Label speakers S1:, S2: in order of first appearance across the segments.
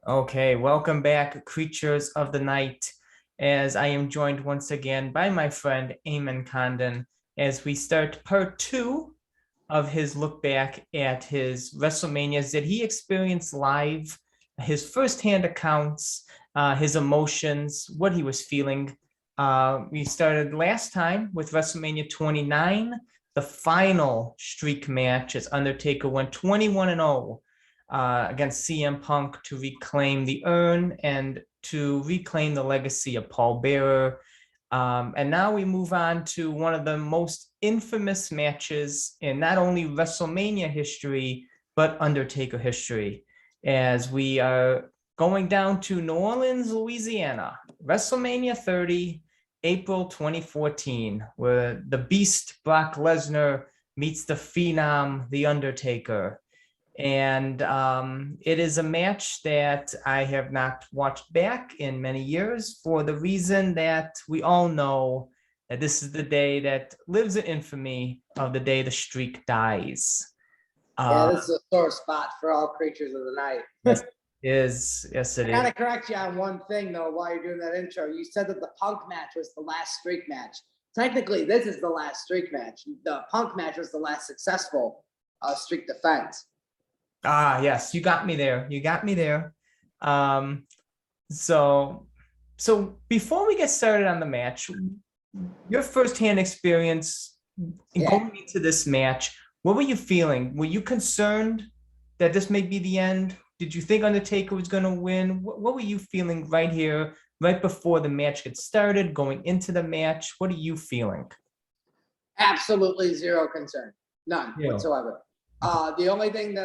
S1: Okay, welcome back, creatures of the night, as I am joined once again by my friend Eamon Condon as we start part two of his look back at his WrestleManias that he experienced live, his firsthand accounts, his emotions, what he was feeling. We started last time with WrestleMania 29, the final streak match as Undertaker went 21-0 against CM Punk to reclaim the urn and to reclaim the legacy of Paul Bearer. And now we move on to one of the most infamous matches in not only WrestleMania history, but Undertaker history, as we are going down to New Orleans, Louisiana, WrestleMania 30, April 2014, where the Beast Brock Lesnar meets the Phenom, The Undertaker. And it is a match that I have not watched back in many years for the reason that we all know that this is the day that lives in infamy of the day the streak dies.
S2: Yeah,
S1: Uh,
S2: this is a sore spot for all creatures of the night.
S1: yes, it is. Yes, it
S2: I
S1: is.
S2: gotta correct you on one thing though while you're doing that intro. You said that the Punk match was the last streak match. Technically, this is the last streak match. The Punk match was the last successful streak defense.
S1: Ah, yes, you got me there. You got me there. Um, so, so before we get started on the match, your firsthand experience in
S2: Yeah,
S1: going into this match, what were you feeling? Were you concerned that this may be the end? Did you think Undertaker was going to win? What were you feeling right here, right before the match gets started, going into the match? What are you feeling?
S2: absolutely zero concern. None
S1: Yeah.
S2: whatsoever. The only thing to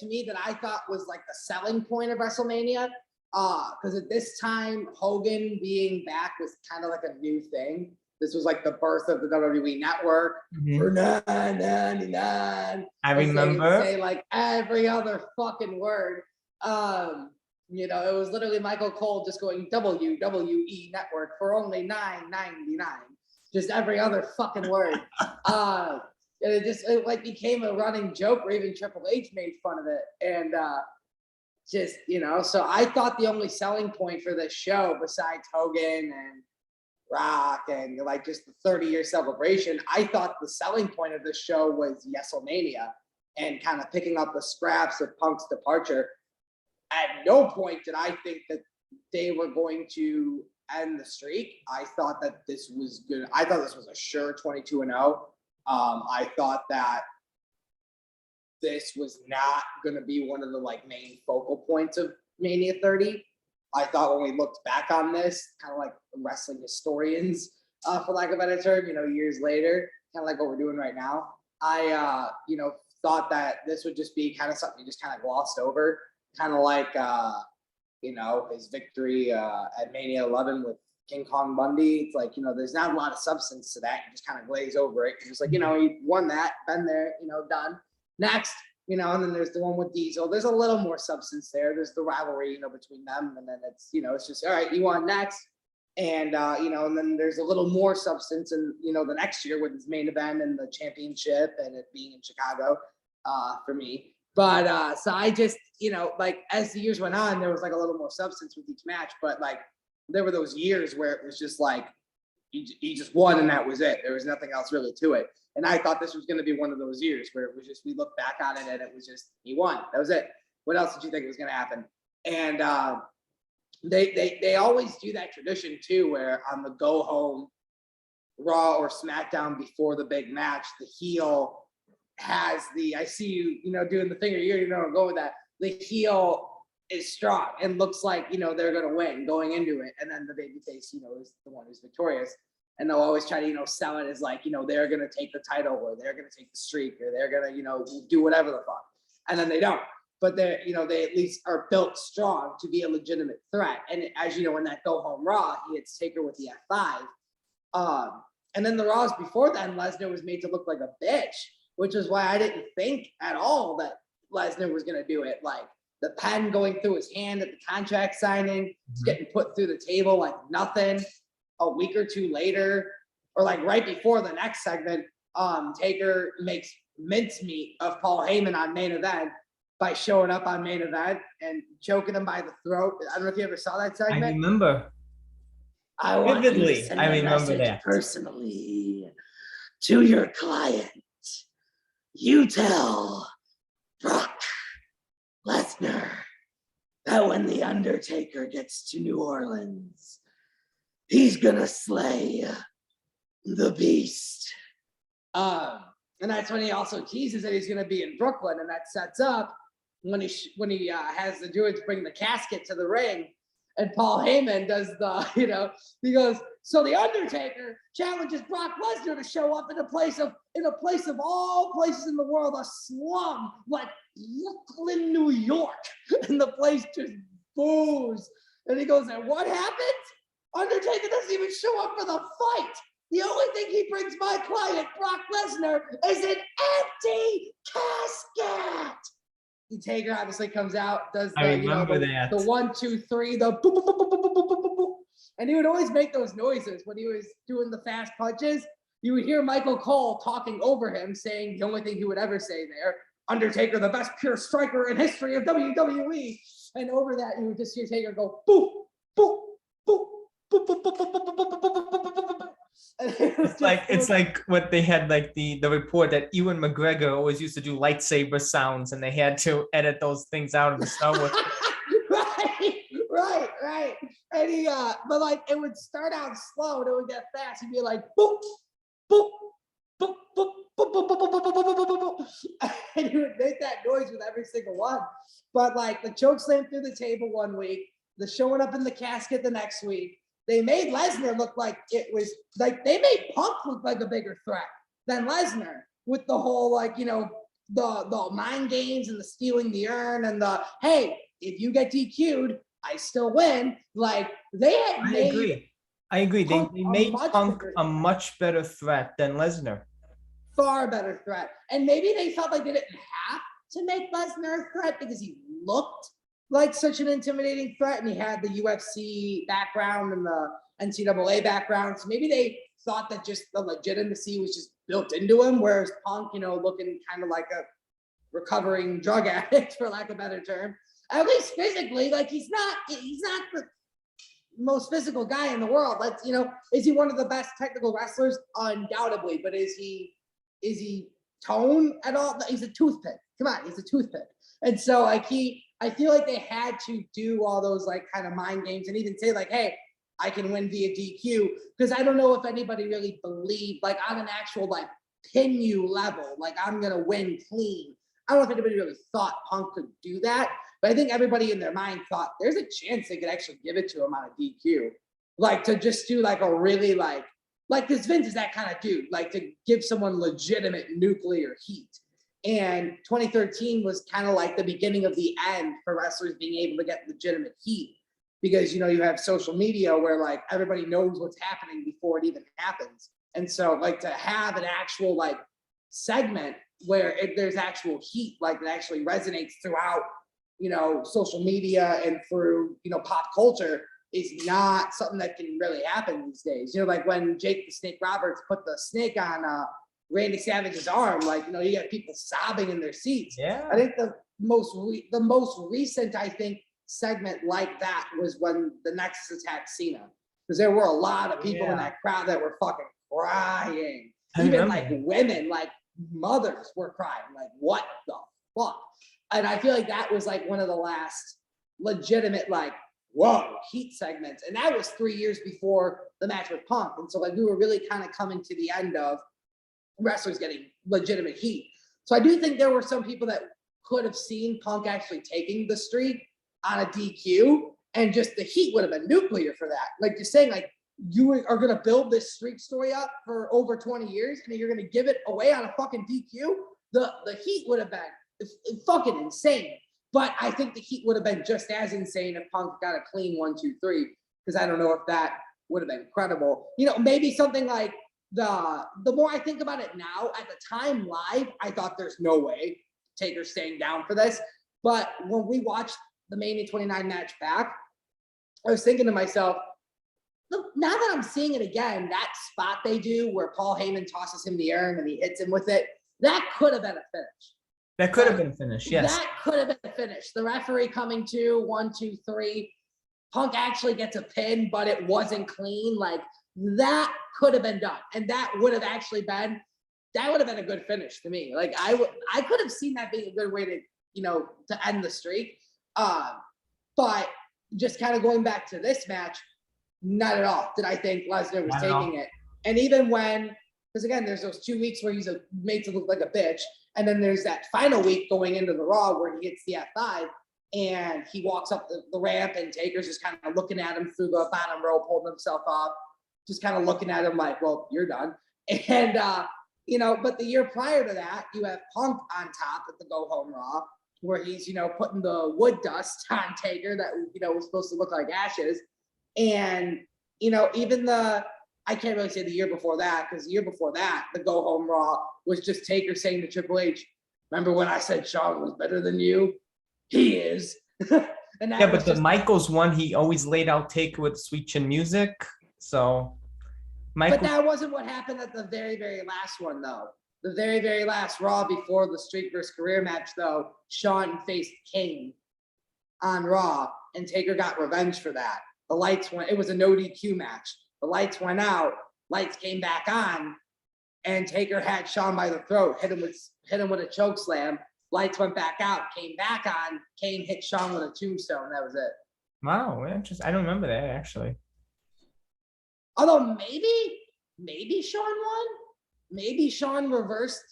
S2: me that I thought was like the selling point of WrestleMania, because at this time, Hogan being back was kind of like a new thing. This was like the birth of the WWE Network for
S1: Mhm.
S2: 9.99,
S1: I
S2: as they would
S1: remember.
S2: say like every other fucking word. It was literally Michael Cole just going WWE Network for only $9.99, just every other fucking word. And it like became a running joke where even Triple H made fun of it. And so I thought the only selling point for this show, besides Hogan and Rock and like just the 30-year celebration, I thought the selling point of this show was WrestleMania and kind of picking up the scraps of Punk's departure. At no point did I think that they were going to end the streak. I thought that this was good. I thought this was a sure 22-0. I thought that this was not going to be one of the like main focal points of Mania 30. I thought when we looked back on this, kind of like wrestling historians, for lack of a better term, years later, kind of like what we're doing right now. I, thought that this would just be kind of something you just kind of glossed over, kind of like, his victory at Mania 11 with King Kong Bundy. It's like, there's not a lot of substance to that. You just kind of glaze over it. You're just like, he won that, been there, done. Next, and then there's the one with Diesel. There's a little more substance there. There's the rivalry, between them. And then it's just, all right, you won next. And, and then there's a little more substance in, the next year with his main event and the championship and it being in Chicago for me. But so I just, like as the years went on, there was like a little more substance with each match. But like there were those years where it was just like he just won and that was it. There was nothing else really to it. And I thought this was going to be one of those years where it was just we look back on it and it was just he won. That was it. What else did you think was going to happen? And they always do that tradition too, where on the go home Raw or SmackDown before the big match, the heel has I see you, doing the finger, you know, go with that. The heel is strong and looks like, they're going to win going into it. And then the babyface, is the one who's victorious. And they'll always try to, sell it as like, they're going to take the title or they're going to take the streak or they're going to, do whatever the fuck. And then they don't. But they're, they at least are built strong to be a legitimate threat. And as you know, in that go home Raw, he hits Taker with the F5. And then the Raws before then, Lesnar was made to look like a bitch, which is why I didn't think at all that Lesnar was going to do it. Like the pen going through his hand at the contract signing, it's getting put through the table like nothing. A week or two later, or like right before the next segment, Taker makes mincemeat of Paul Heyman on main event. by showing up on main event and choking him by the throat. I don't know if you ever saw that
S1: I
S2: segment.
S1: remember
S3: I want you to
S1: vividly.
S3: send
S1: I
S3: a
S1: remember
S3: message
S1: that.
S3: personally to your client. You tell Brock Lesnar that when The Undertaker gets to New Orleans, he's gonna slay the beast.
S2: And that's when he also teases that he's going to be in Brooklyn, and that sets up when he has the Druids bring the casket to the ring, and Paul Heyman does the, he goes, so the Undertaker challenges Brock Lesnar to show up in a place of all places in the world, a slum like Brooklyn, New York, and the place just boos. And he goes, and what happens? Undertaker doesn't even show up for the fight. The only thing he brings my client, Brock Lesnar, is an empty casket. The Taker obviously comes out, does
S1: I
S2: the,
S1: remember that.
S2: the 1, 2, 3, the boop, boop, boop, boop, boop, boop, boop, boop. And he would always make those noises when he was doing the fast punches. You would hear Michael Cole talking over him, saying the only thing he would ever say there, Undertaker, the best pure striker in history of WWE. And over that, you would just hear Taker go, boop, boop, boop, boop, boop, boop, boop, boop, boop, boop, boop, boop, boop, boop.
S1: It's like what they had, like the report that Ewan McGregor always used to do lightsaber sounds, and they had to edit those things out of the Star Wars.
S2: right. And he but like it would start out slow and it would get fast. He'd be like boop, boop, boop, boop, boop, boop, boop, boop, boop, boop, boop, boop, boop. And he would make that noise with every single one. But like the choke slam through the table one week, the showing up in the casket the next week. They made Lesnar look like it was like they made Punk look like a bigger threat than Lesnar with the whole the mind games and the stealing the urn and the hey, if you get DQ'd, I still win. Like they had
S1: I agree. They made Punk a
S2: threat.
S1: much better threat than Lesnar.
S2: Far better threat. And maybe they felt like they didn't have to make Lesnar a threat because he looked like such an intimidating threat, and he had the UFC background and the NCAA background. So maybe they thought that just the legitimacy was just built into him, whereas Punk, looking kind of like a recovering drug addict, for lack of a better term, at least physically, like he's not the most physical guy in the world. Is he one of the best technical wrestlers? Undoubtedly, but is he tone at all? He's a toothpick. Come on, he's a toothpick. And so I feel like they had to do all those like kind of mind games and even say like, hey, I can win via DQ, because I don't know if anybody really believed like on an actual like pin you level, like I'm gonna win clean. I don't know if anybody really thought Punk could do that, but I think everybody in their mind thought there's a chance they could actually give it to him on a DQ, like to just do like a really like because Vince is that kind of dude, like to give someone legitimate nuclear heat. And 2013 was kind of like the beginning of the end for wrestlers being able to get legitimate heat, because you have social media where like everybody knows what's happening before it even happens. And so like to have an actual like segment where there's actual heat, like it actually resonates throughout, social media and through, pop culture, is not something that can really happen these days. Like when Jake the Snake Roberts put the snake on Randy Savage's arm, like, you get people sobbing in their seats.
S1: Yeah.
S2: I think the most recent, I think, segment like that was when the Nexus attacked Cena, because there were a lot of people in that crowd that were fucking crying. Even like women, like mothers were crying, like what the fuck? And I feel like that was like one of the last legitimate like whoa heat segments, and that was 3 years before the match with Punk. And so like we were really kind of coming to the end of wrestlers getting legitimate heat. So I do think there were some people that could have seen Punk actually taking the streak on a DQ, and just the heat would have been nuclear for that. Like just saying like you are going to build this streak story up for over 20 years and you're going to give it away on a fucking DQ. The heat would have been fucking insane. But I think the heat would have been just as insane if Punk got a clean 1, 2, 3, because I don't know if that would have been incredible. Maybe something like the more I think about it now, at the time live, I thought there's no way Taker's staying down for this. But when we watched the Mania 29 match back, I was thinking to myself, look, now that I'm seeing it again, that spot they do where Paul Heyman tosses him the urn and he hits him with it, that could have been a finish.
S1: That could have been finished, yes.
S2: That could have been the finish. The referee coming to 1, 2, 3. Punk actually gets a pin, but it wasn't clean. Like that could have been done, and that would have been a good finish to me. Like I could have seen that being a good way to to end the streak. But just kind of going back to this match, not at all did I think Lesnar was taking it. And even when, because again, there's those 2 weeks where he's made to look like a bitch, and then there's that final week going into the Raw where he hits the F5 and he walks up the ramp and Taker's just kind of looking at him through the bottom rope, holding himself up, just kind of looking at him like, well, you're done. And, but the year prior to that, you have Punk on top at the Go Home Raw where he's, putting the wood dust on Taker that, was supposed to look like ashes. And, even I can't really say the year before that, because the year before that, the Go Home Raw was just Taker saying to Triple H, remember when I said Shawn was better than you? He is. And
S1: yeah, but the Michaels one, he always laid out Taker with Sweet Chin Music. So,
S2: But that wasn't what happened at the very, very last one, though. The very, very last Raw before the Streak vs. Career match, though, Shawn faced Kane on Raw, and Taker got revenge for that. The lights went, it was a no DQ match. The lights went out, lights came back on, and Taker had Shawn by the throat, hit him with a choke slam. Lights went back out, came back on, Kane hit Shawn with a tombstone. That was it.
S1: Wow, interesting. I don't remember that actually.
S2: Although maybe Shawn won. Maybe Shawn reversed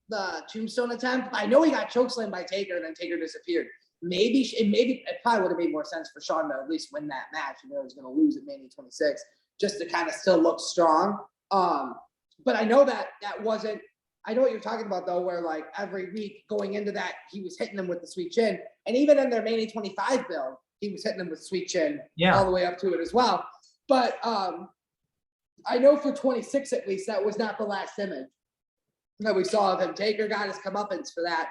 S2: the tombstone attempt. I know he got chokeslammed by Taker and then Taker disappeared. Maybe it probably would have made more sense for Shawn to at least win that match. He was going to lose at Mania 26 just to kind of still look strong. But I know that wasn't. I know what you're talking about though, where like every week going into that, he was hitting them with the Sweet Chin, and even in their Mania 25 build, he was hitting them with Sweet Chin all the way up to it as well. But I know for 26 at least, that was not the last image that we saw of him. Taker got his comeuppance for that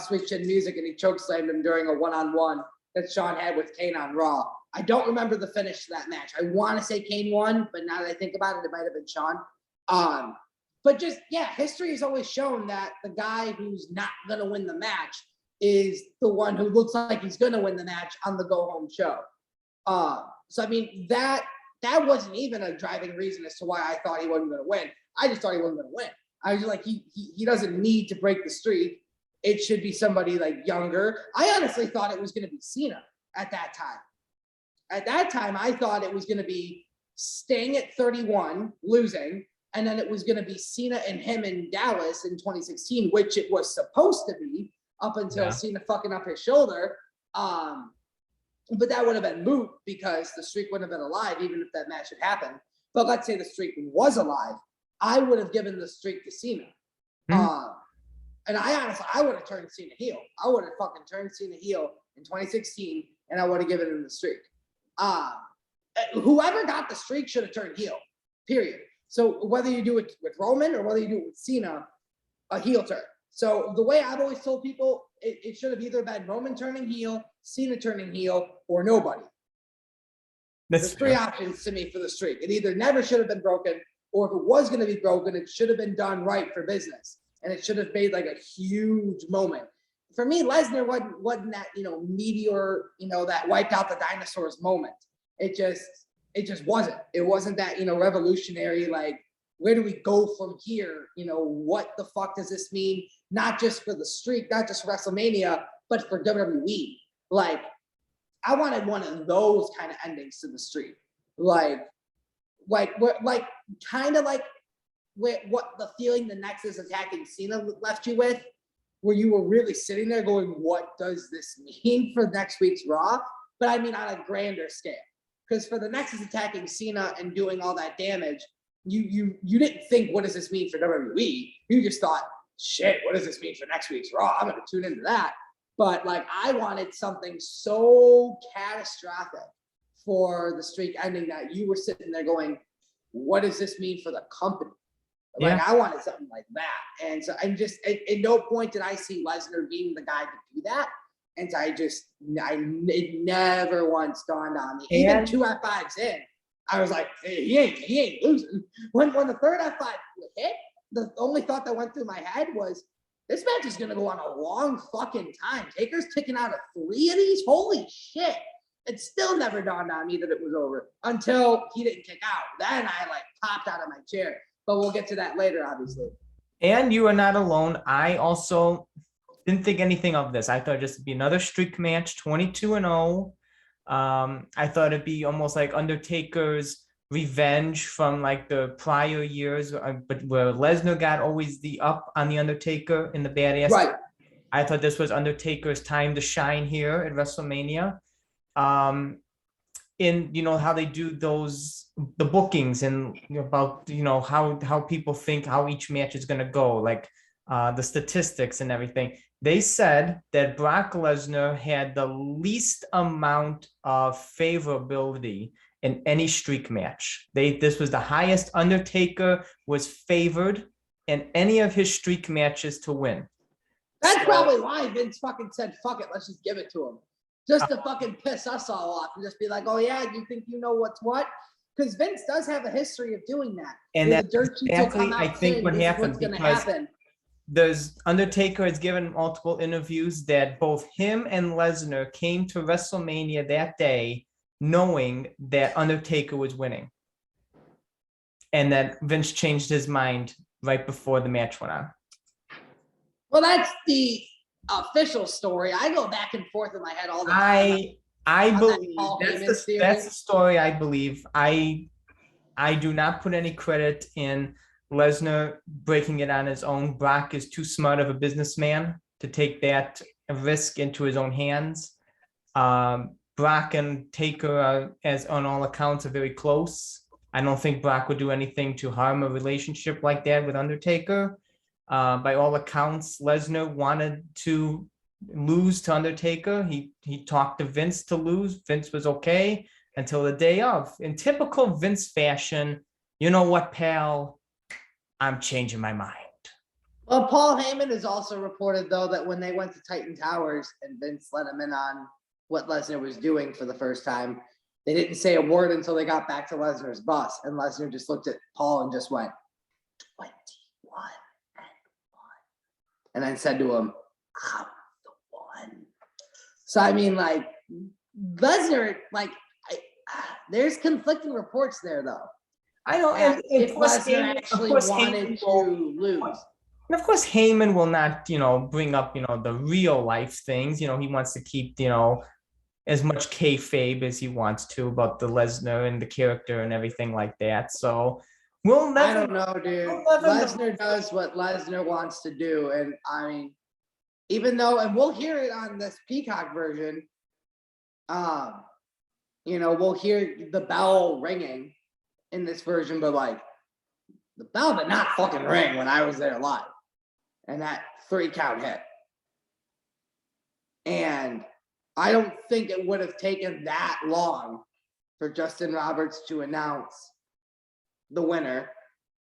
S2: Sweet Chin Music, and he chokeslammed him during a one-on-one that Shawn had with Kane on Raw. I don't remember the finish to that match. I want to say Kane won, but now that I think about it, it might have been Shawn. But just, yeah, history has always shown that the guy who's not going to win the match is the one who looks like he's going to win the match on the go-home show. So, I mean, that wasn't even a driving reason as to why I thought he wasn't going to win. I just thought he wasn't going to win. I was like, he doesn't need to break the streak. It should be somebody like younger. I honestly thought it was going to be Cena at that time. At that time, I thought it was going to be Sting at 31, losing, and then it was going to be Cena and him in Dallas in 2016, which it was supposed to be up until Cena fucking up his shoulder. But that would have been moot because the streak wouldn't have been alive, even if that match had happened. But let's say the streak was alive, I would have given the streak to Cena. And I would have turned Cena heel. I would have fucking turned Cena heel in 2016, and I would have given him the streak. Whoever got the streak should have turned heel, period. So whether you do it with Roman or whether you do it with Cena, a heel turn. So the way I've always told people, it should have either been Roman turning heel, Cena turning heel, or nobody. There's three options to me for the streak. It either never should have been broken, or if it was going to be broken, it should have been done right for business. And it should have made like a huge moment. For me, Lesnar wasn't that, meteor, that wiped out the dinosaurs moment. It just wasn't. It wasn't that, revolutionary, like, where do we go from here? What the fuck does this mean? Not just for the streak, not just WrestleMania, but for WWE. Like, I wanted one of those kind of endings to the streak. Like kind of like what the feeling the Nexus attacking Cena left you with, where you were really sitting there going, what does this mean for next week's Raw? But I mean on a grander scale. Because for the Nexus attacking Cena and doing all that damage, you didn't think, what does this mean for WWE? You just thought, shit, what does this mean for next week's Raw? I'm going to tune into that. But like, I wanted something so catastrophic for the streak ending that you were sitting there going, what does this mean for the company? Like, I wanted something like that. And so I'm just, at no point did I see Lesnar being the guy to do that. And so it never once dawned on me. Even 2 F5s in, I was like, hey, he ain't losing. When the third F5 hit, the only thought that went through my head was, this match is gonna go on a long fucking time. Taker's kicking out of 3 of these. Holy shit. It still never dawned on me that it was over until he didn't kick out. Then I like popped out of my chair. But we'll get to that later, obviously.
S1: And you are not alone. I also didn't think anything of this. I thought just be another streak match, 22-0. I thought it'd be almost like Undertaker's revenge from like the prior years, but where Lesnar got always the up on the Undertaker in the badass.
S2: Right.
S1: I thought this was Undertaker's time to shine here at WrestleMania. In how they do the bookings and about how people think how each match is going to go, like the statistics and everything. They said that Brock Lesnar had the least amount of favorability in any streak match. This was the highest Undertaker was favored in any of his streak matches to win.
S2: That's probably why Vince fucking said, fuck it, let's just give it to him. Just to fucking piss us all off and just be like, oh yeah, you think you know what's what? Because Vince does have a history of doing that.
S1: And that's exactly, I think, what happened, because there's Undertaker has given multiple interviews that both him and Lesnar came to WrestleMania that day knowing that Undertaker was winning. And that Vince changed his mind right before the match went on.
S2: Well, that's the official story. I go back and forth in my head all the time.
S1: I believe that's the story. I believe. I do not put any credit in Lesnar breaking it on his own. Brock is too smart of a businessman to take that risk into his own hands. Brock and Taker are, as on all accounts, are very close. I don't think Brock would do anything to harm a relationship like that with Undertaker. By all accounts, Lesnar wanted to lose to Undertaker. He talked to Vince to lose. Vince was okay until the day of. In typical Vince fashion, you know what, pal? I'm changing my mind.
S2: Well, Paul Heyman has also reported, though, that when they went to Titan Towers and Vince let him in on what Lesnar was doing for the first time, they didn't say a word until they got back to Lesnar's bus. And Lesnar just looked at Paul and just went, 21-1. And then said to him, I'm the one. So, I mean, like, Lesnar, like, there's conflicting reports there, though.
S1: I know. And
S2: if Lesnar actually wanted to lose.
S1: And of course, Heyman will not, bring up, the real life things. He wants to keep, as much kayfabe as he wants to about the Lesnar and the character and everything like that. So we'll never.
S2: I don't know, dude. Lesnar does what Lesnar wants to do, and I mean, even though, and we'll hear it on this Peacock version. We'll hear the bell ringing in this version, but like, the bell did not fucking ring when I was there live, and that 3 count hit, and I don't think it would have taken that long for Justin Roberts to announce the winner.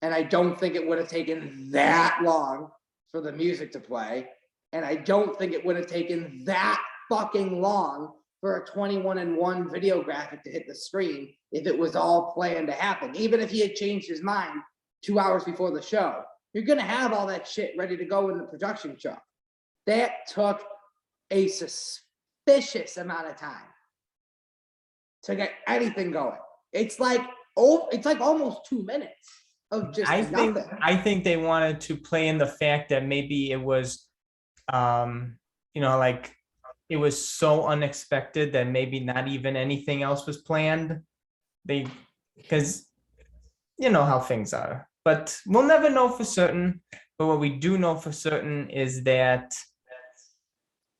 S2: And I don't think it would have taken that long for the music to play. And I don't think it would have taken that fucking long for a 21-1 video graphic to hit the screen if it was all planned to happen. Even if he had changed his mind 2 hours before the show, you're going to have all that shit ready to go in the production truck. That took a suspicious amount of time to get anything going. It's like almost 2 minutes of just nothing.
S1: I think they wanted to play in the fact that maybe it was, like it was so unexpected that maybe not even anything else was planned. Because you know how things are. But we'll never know for certain. But what we do know for certain is that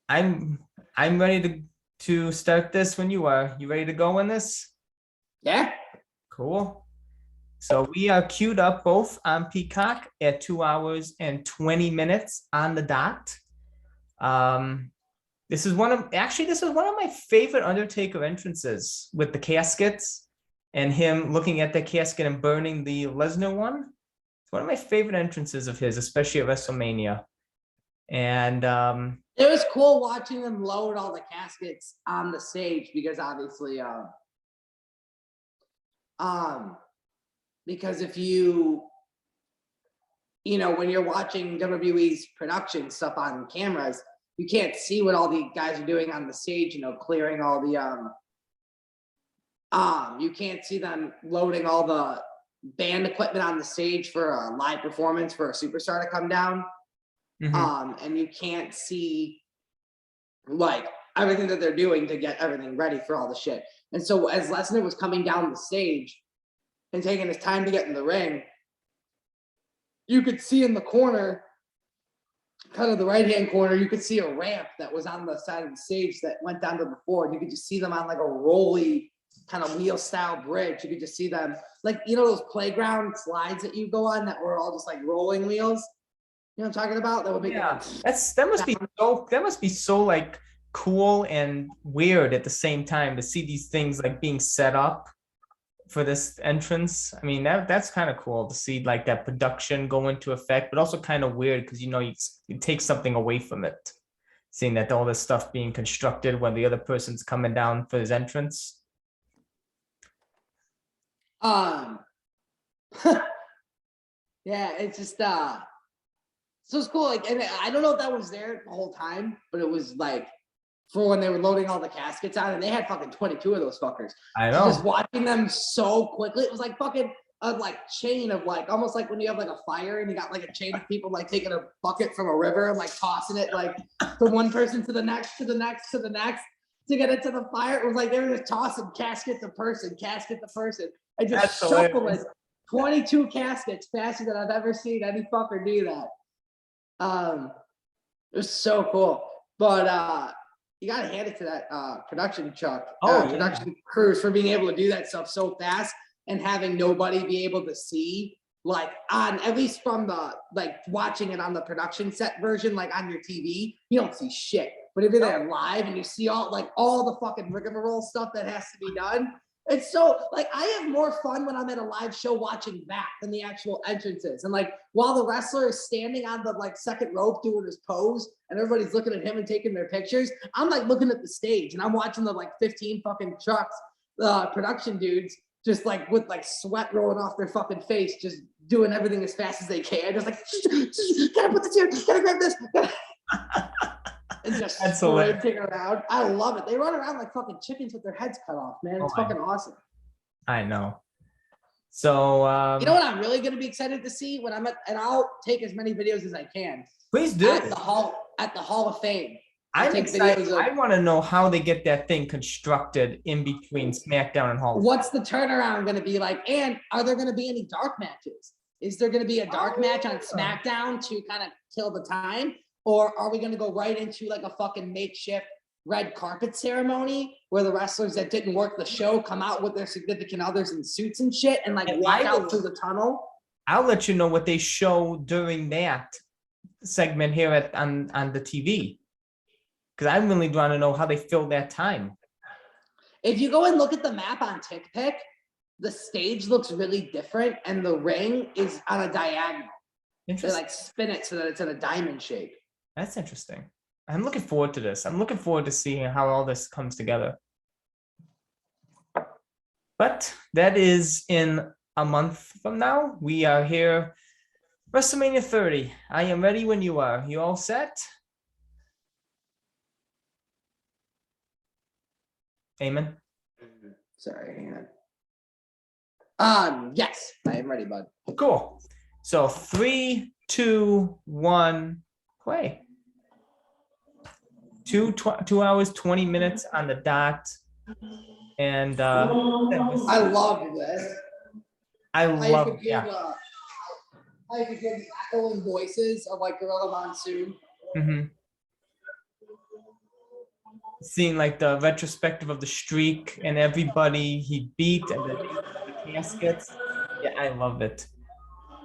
S1: I'm ready to start this when you are. You ready to go in this?
S2: Yeah. Cool.
S1: So we are queued up both on Peacock at 2 hours and 20 minutes on the dot. This is one of my favorite Undertaker entrances with the caskets and him looking at the casket and burning the Lesnar one. It's one of my favorite entrances of his, especially at WrestleMania. And
S2: it was cool watching them load all the caskets on the stage because obviously because if you you know, when you're watching WWE's production stuff on cameras, you can't see what all the guys are doing on the stage, you know, clearing all the you can't see them loading all the band equipment on the stage for a live performance for a superstar to come down. And you can't see like everything that they're doing to get everything ready for all the shit. And so as Lesnar was coming down the stage and taking his time to get in the ring, you could see in the corner, kind of the right-hand corner, you could see a ramp that was on the side of the stage that went down to the floor. And you could just see them on like a rolly kind of wheel style bridge. You could just see them like, you know, those playground slides that you go on that were all just like rolling wheels. You know what I'm talking about? That would make
S1: that must be so like cool and weird at the same time to see these things like being set up for this entrance. I mean, that's kind of cool to see like that production go into effect, but also kind of weird because you know you take something away from it, seeing that all this stuff being constructed when the other person's coming down for his entrance.
S2: Yeah, it's just so it's cool. Like, and I don't know if that was there the whole time, but it was like for when they were loading all the caskets on, and they had fucking 22 of those fuckers.
S1: I know.
S2: So just watching them so quickly, it was like fucking a like chain of like almost like when you have like a fire and you got like a chain of people like taking a bucket from a river and like tossing it like from one person to the next to the next to the next to get it to the fire. It was like they were just tossing casket to person, and just shuffling 22 caskets faster than I've ever seen any fucker do that. It was so cool. But you gotta hand it to that production truck, production crews for being able to do that stuff so fast and having nobody be able to see, like on at least from the like watching it on the production set version, like on your TV, you don't see shit. But if you're there live and you see all the fucking rigmarole stuff that has to be done, it's so like I have more fun when I'm at a live show watching that than the actual entrances. And like while the wrestler is standing on the like second rope doing his pose and everybody's looking at him and taking their pictures, I'm like looking at the stage and I'm watching the like 15 fucking trucks, production dudes just like with like sweat rolling off their fucking face, just doing everything as fast as they can. Just like, gotta put this here, gotta grab this. And just sprinting around. I love it. They run around like fucking chickens with their heads cut off, man. It's fucking awesome.
S1: I know. So
S2: you know what I'm really gonna be excited to see when I'm at, and I'll take as many videos as I can.
S1: Please do.
S2: At the Hall of Fame.
S1: I'm excited. I want to know how they get that thing constructed in between SmackDown and Hall of Fame.
S2: What's the turnaround going to be like? And are there going to be any dark matches? Is there going to be a dark match on SmackDown to kind of kill the time? Or are we going to go right into like a fucking makeshift red carpet ceremony where the wrestlers that didn't work the show come out with their significant others in suits and shit and like walk out through the tunnel?
S1: I'll let you know what they show during that segment here on the TV. Because I really want to know how they fill that time.
S2: If you go and look at the map on TickPick, the stage looks really different and the ring is on a diagonal. They like spin it so that it's in a diamond shape.
S1: That's interesting. I'm looking forward to this. I'm looking forward to seeing how all this comes together. But that is in a month from now. We are here, WrestleMania 30. I am ready when you are. You all set? Eamon?
S2: Sorry, hang on. Yes, I am ready, bud.
S1: Cool. So 3, 2, 1, play. 2 hours, 20 minutes on the dot. And
S2: I love this.
S1: I love it.
S2: I could hear the echoing voices of like Gorilla Monsoon.
S1: Mm-hmm. Seeing like the retrospective of the streak and everybody he beat and the caskets. Yeah, I love it.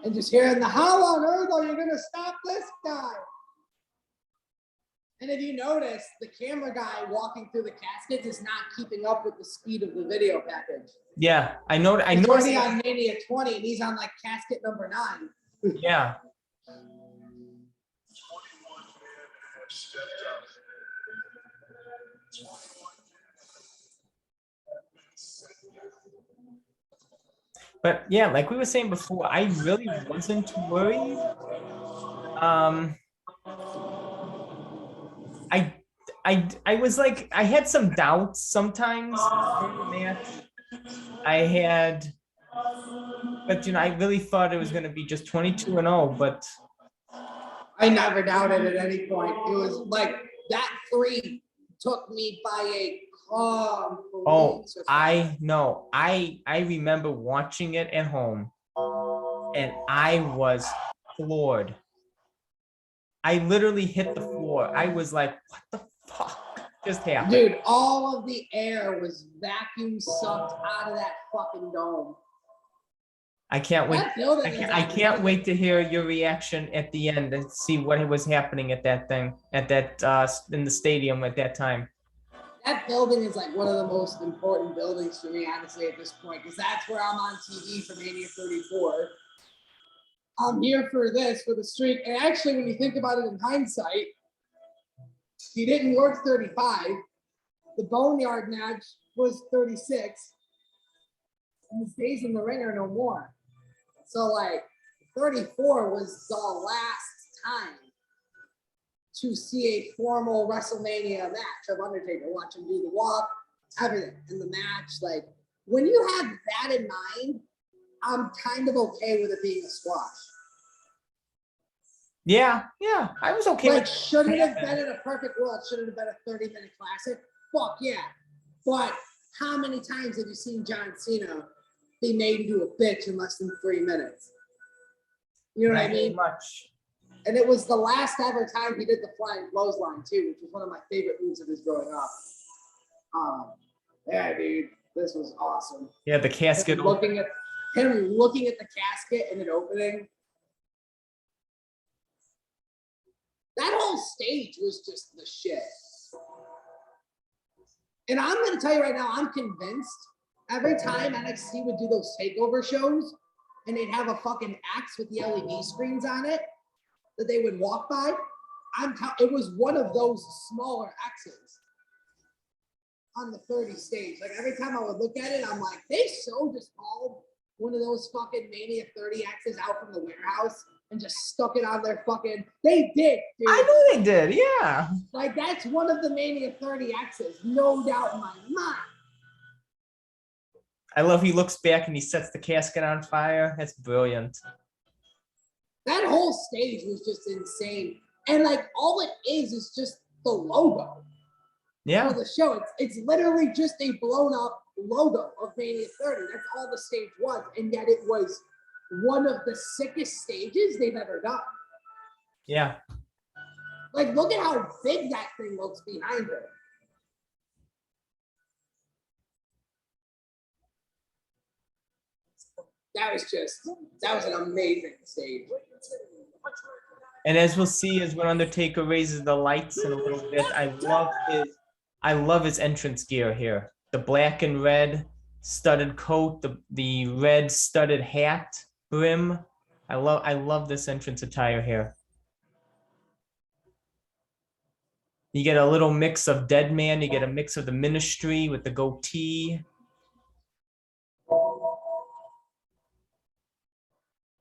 S2: And just hearing the how on earth are you gonna stop this guy? And if you notice, the camera guy walking through the caskets is not keeping up with the speed of the video package.
S1: Yeah, I know.
S2: He's already on Mania 20 and he's on like casket number 9.
S1: Yeah. But yeah, like we were saying before, I really wasn't worried Um, I was like, I had some doubts sometimes during the match. I had, but I really thought it was going to be just 22-0, but
S2: I never doubted at any point. It was like that 3 took me by a
S1: oh,
S2: complete surprise.
S1: I know. I remember watching it at home and I was floored. I literally hit the floor. I was like, what the fuck just happened?
S2: Dude, all of the air was vacuum sucked out of that fucking dome.
S1: I can't wait.
S2: That building is
S1: I can't wait to hear your reaction at the end and see what was happening at that thing, at that in the stadium at that time.
S2: That building is like one of the most important buildings for me, honestly, at this point, because that's where I'm on TV for Mania 34. I'm here for this, for the streak. And actually, when you think about it in hindsight, he didn't work 35. The Boneyard match was 36. And his days in the ring are no more. So, like, 34 was the last time to see a formal WrestleMania match of Undertaker. Watch him do the walk, everything in the match. Like, when you have that in mind, I'm kind of okay with it being a squash.
S1: Yeah, I was okay
S2: Like,
S1: with
S2: should it have been in a perfect world? Should it have been a 30-minute classic? Fuck yeah. But how many times have you seen John Cena be made into a bitch in less than 3 minutes? You know what I mean?
S1: Much.
S2: And it was the last ever time he did the flying clothesline too, which was one of my favorite moves of his growing up. Yeah, dude, this was awesome.
S1: Yeah, the casket.
S2: Him looking at the casket and it opening. That whole stage was just the shit. And I'm going to tell you right now, I'm convinced every time NXT would do those takeover shows and they'd have a fucking axe with the LED screens on it that they would walk by, it was one of those smaller axes on the 30 stage. Like every time I would look at it, I'm like, they so just hauled one of those fucking Mania 30 axes out from the warehouse and just stuck it on their fucking. They did, dude.
S1: I know they did, yeah.
S2: Like that's one of the Mania 30 axes, no doubt in my mind.
S1: I love he looks back and he sets the casket on fire. That's brilliant.
S2: That whole stage was just insane. And like all it is just the logo.
S1: Yeah.
S2: For the show. It's literally just a blown up logo of Mania 30. That's all the stage was. And yet it was one of the sickest stages they've ever done.
S1: Yeah.
S2: Like look at how big that thing looks behind it. That was an amazing stage.
S1: And as we'll see, as when Undertaker raises the lights in a little bit, I love his entrance gear here. The black and red studded coat, the red studded hat brim. I love this entrance attire here. You get a little mix of Deadman, you get a mix of the Ministry with the goatee.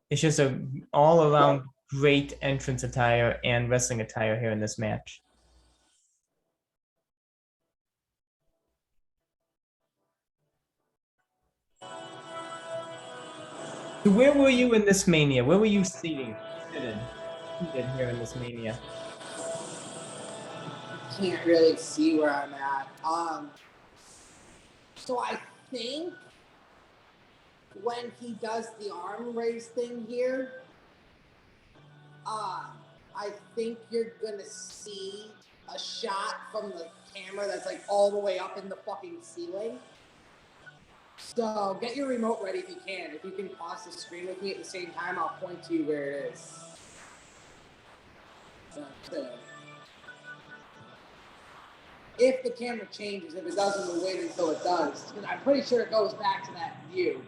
S1: It's just a all around great entrance attire and wrestling attire here in this match. So where were you in this Mania? Where were you seated here in this Mania?
S2: Can't really see where I'm at. So I think when he does the arm raise thing here, I think you're gonna see a shot from the camera that's like all the way up in the fucking ceiling. So get your remote ready if you can. If you can pause the screen with me at the same time, I'll point to you where it is. If the camera changes, if it doesn't, we'll wait until it does. Because I'm pretty sure it goes back to that view.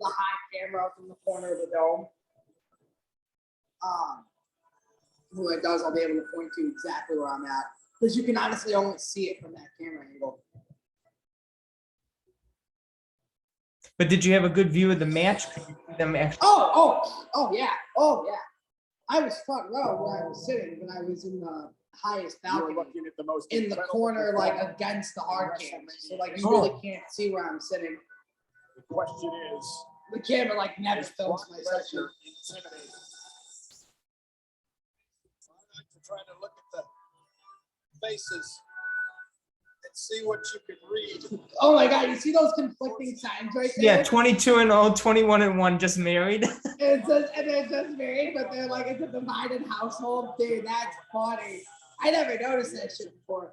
S2: The high camera from the corner of the dome. When it does, I'll be able to point to exactly where I'm at. Because you can honestly only see it from that camera angle.
S1: But did you have a good view of the match? Could you see them actually?
S2: Oh yeah. I was front row where I was sitting, but I was in the highest balcony in the corner, like against the hard cam. So like you really can't see where I'm sitting.
S4: The question is,
S2: the camera like never films my section.
S4: I like to try to look at the faces and see what you can read.
S2: Oh my God, you see those conflicting signs right there?
S1: Yeah, 22-0, 21-1, just married.
S2: And it says married, but they're like, it's a divided household. Dude, that's funny. I never noticed that shit before.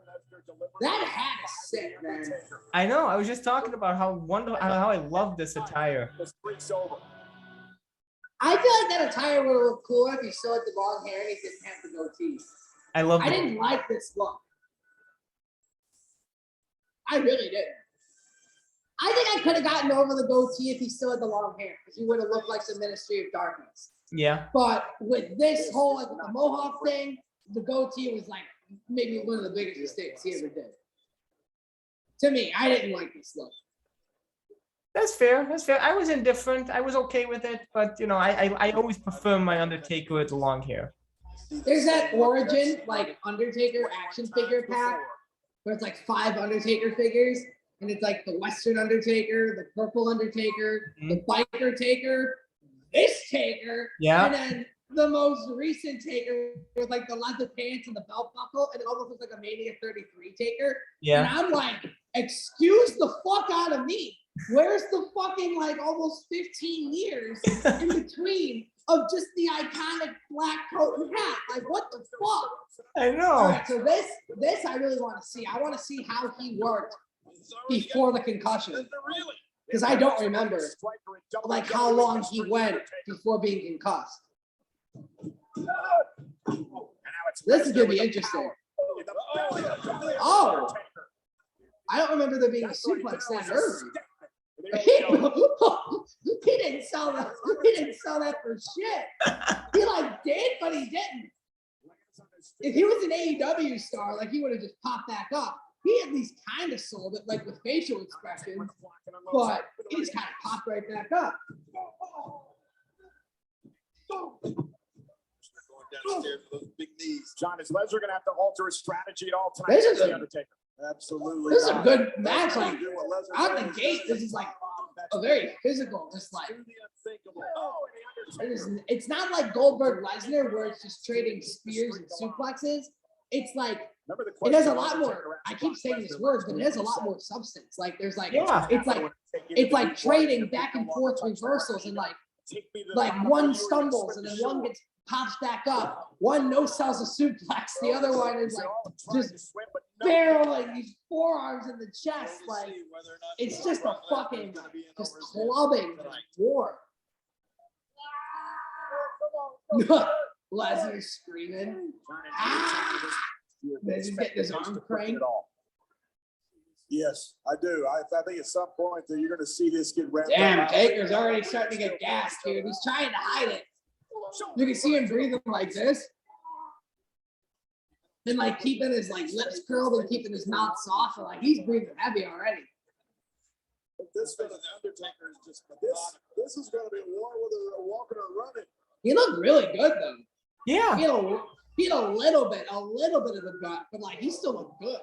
S2: That hat is sick, man.
S1: I know. I was just talking about how I love this attire.
S2: I feel like that attire would look cooler if he still had the long hair and he didn't have the goatee. I didn't like this look. I really didn't. I think I could have gotten over the goatee if he still had the long hair, because he would have looked like the Ministry of Darkness.
S1: Yeah.
S2: But with this whole like, the Mohawk thing, the goatee was like maybe one of the biggest mistakes he ever did. To me, I didn't like this look.
S1: That's fair. That's fair. I was indifferent. I was okay with it, but you know, I always prefer my Undertaker with the long hair.
S2: There's that Origin like Undertaker action figure pack where it's like 5 Undertaker figures, and it's like the Western Undertaker, the Purple Undertaker, the Biker Taker, this Taker, and then the most recent Taker with like the leather pants and the belt buckle, and it almost looks like a Mania 33 Taker.
S1: Yeah.
S2: And I'm like, excuse the fuck out of me. Where's the fucking like almost 15 years in between of just the iconic black coat and hat? Like, what the fuck?
S1: I know.
S2: All right, so this I really want to see. I want to see how he worked before the concussion, because I don't remember like how long he went before being concussed. This is gonna be interesting. Oh, I don't remember there being a suplex that early. He didn't sell that. He didn't sell that for shit. He like did, but he didn't. If he was an AEW star, like he would have just popped back up. He at least kind of sold it, like with facial expressions, but he just kind of popped right back up.
S4: Downstairs with those big knees. John, is Lesnar going to have to alter his strategy at all tonight?
S2: This is
S4: the Undertaker. Absolutely.
S2: This is a good match. Like out the gate, this is like a very physical, just like. It's not like Goldberg Lesnar where it's just trading spears and suplexes. It's like it has a lot more. I keep saying this word, but it has a lot more substance. Like there's like it's like trading back and forth reversals, and like one stumbles and then one gets pops back up. One no sells a suplex. The other one is like just barreling these forearms in the chest. Like it's just a fucking just clubbing war. Lesnar screaming. Then he's getting his arm cranked.
S4: Yes, I do. I think at some point that you're going to see this get ramped up.
S2: Damn, Taker's already starting to get gassed, dude. He's trying to hide it. You can see him breathing like this. And like keeping his like lips curled and keeping his mouth soft. And, like he's breathing heavy already.
S4: But this for the Undertaker is just this is going to be a war whether they're walking or running.
S2: He looked really good though.
S1: Yeah.
S2: He had a little bit of a gut, but like he still looked good.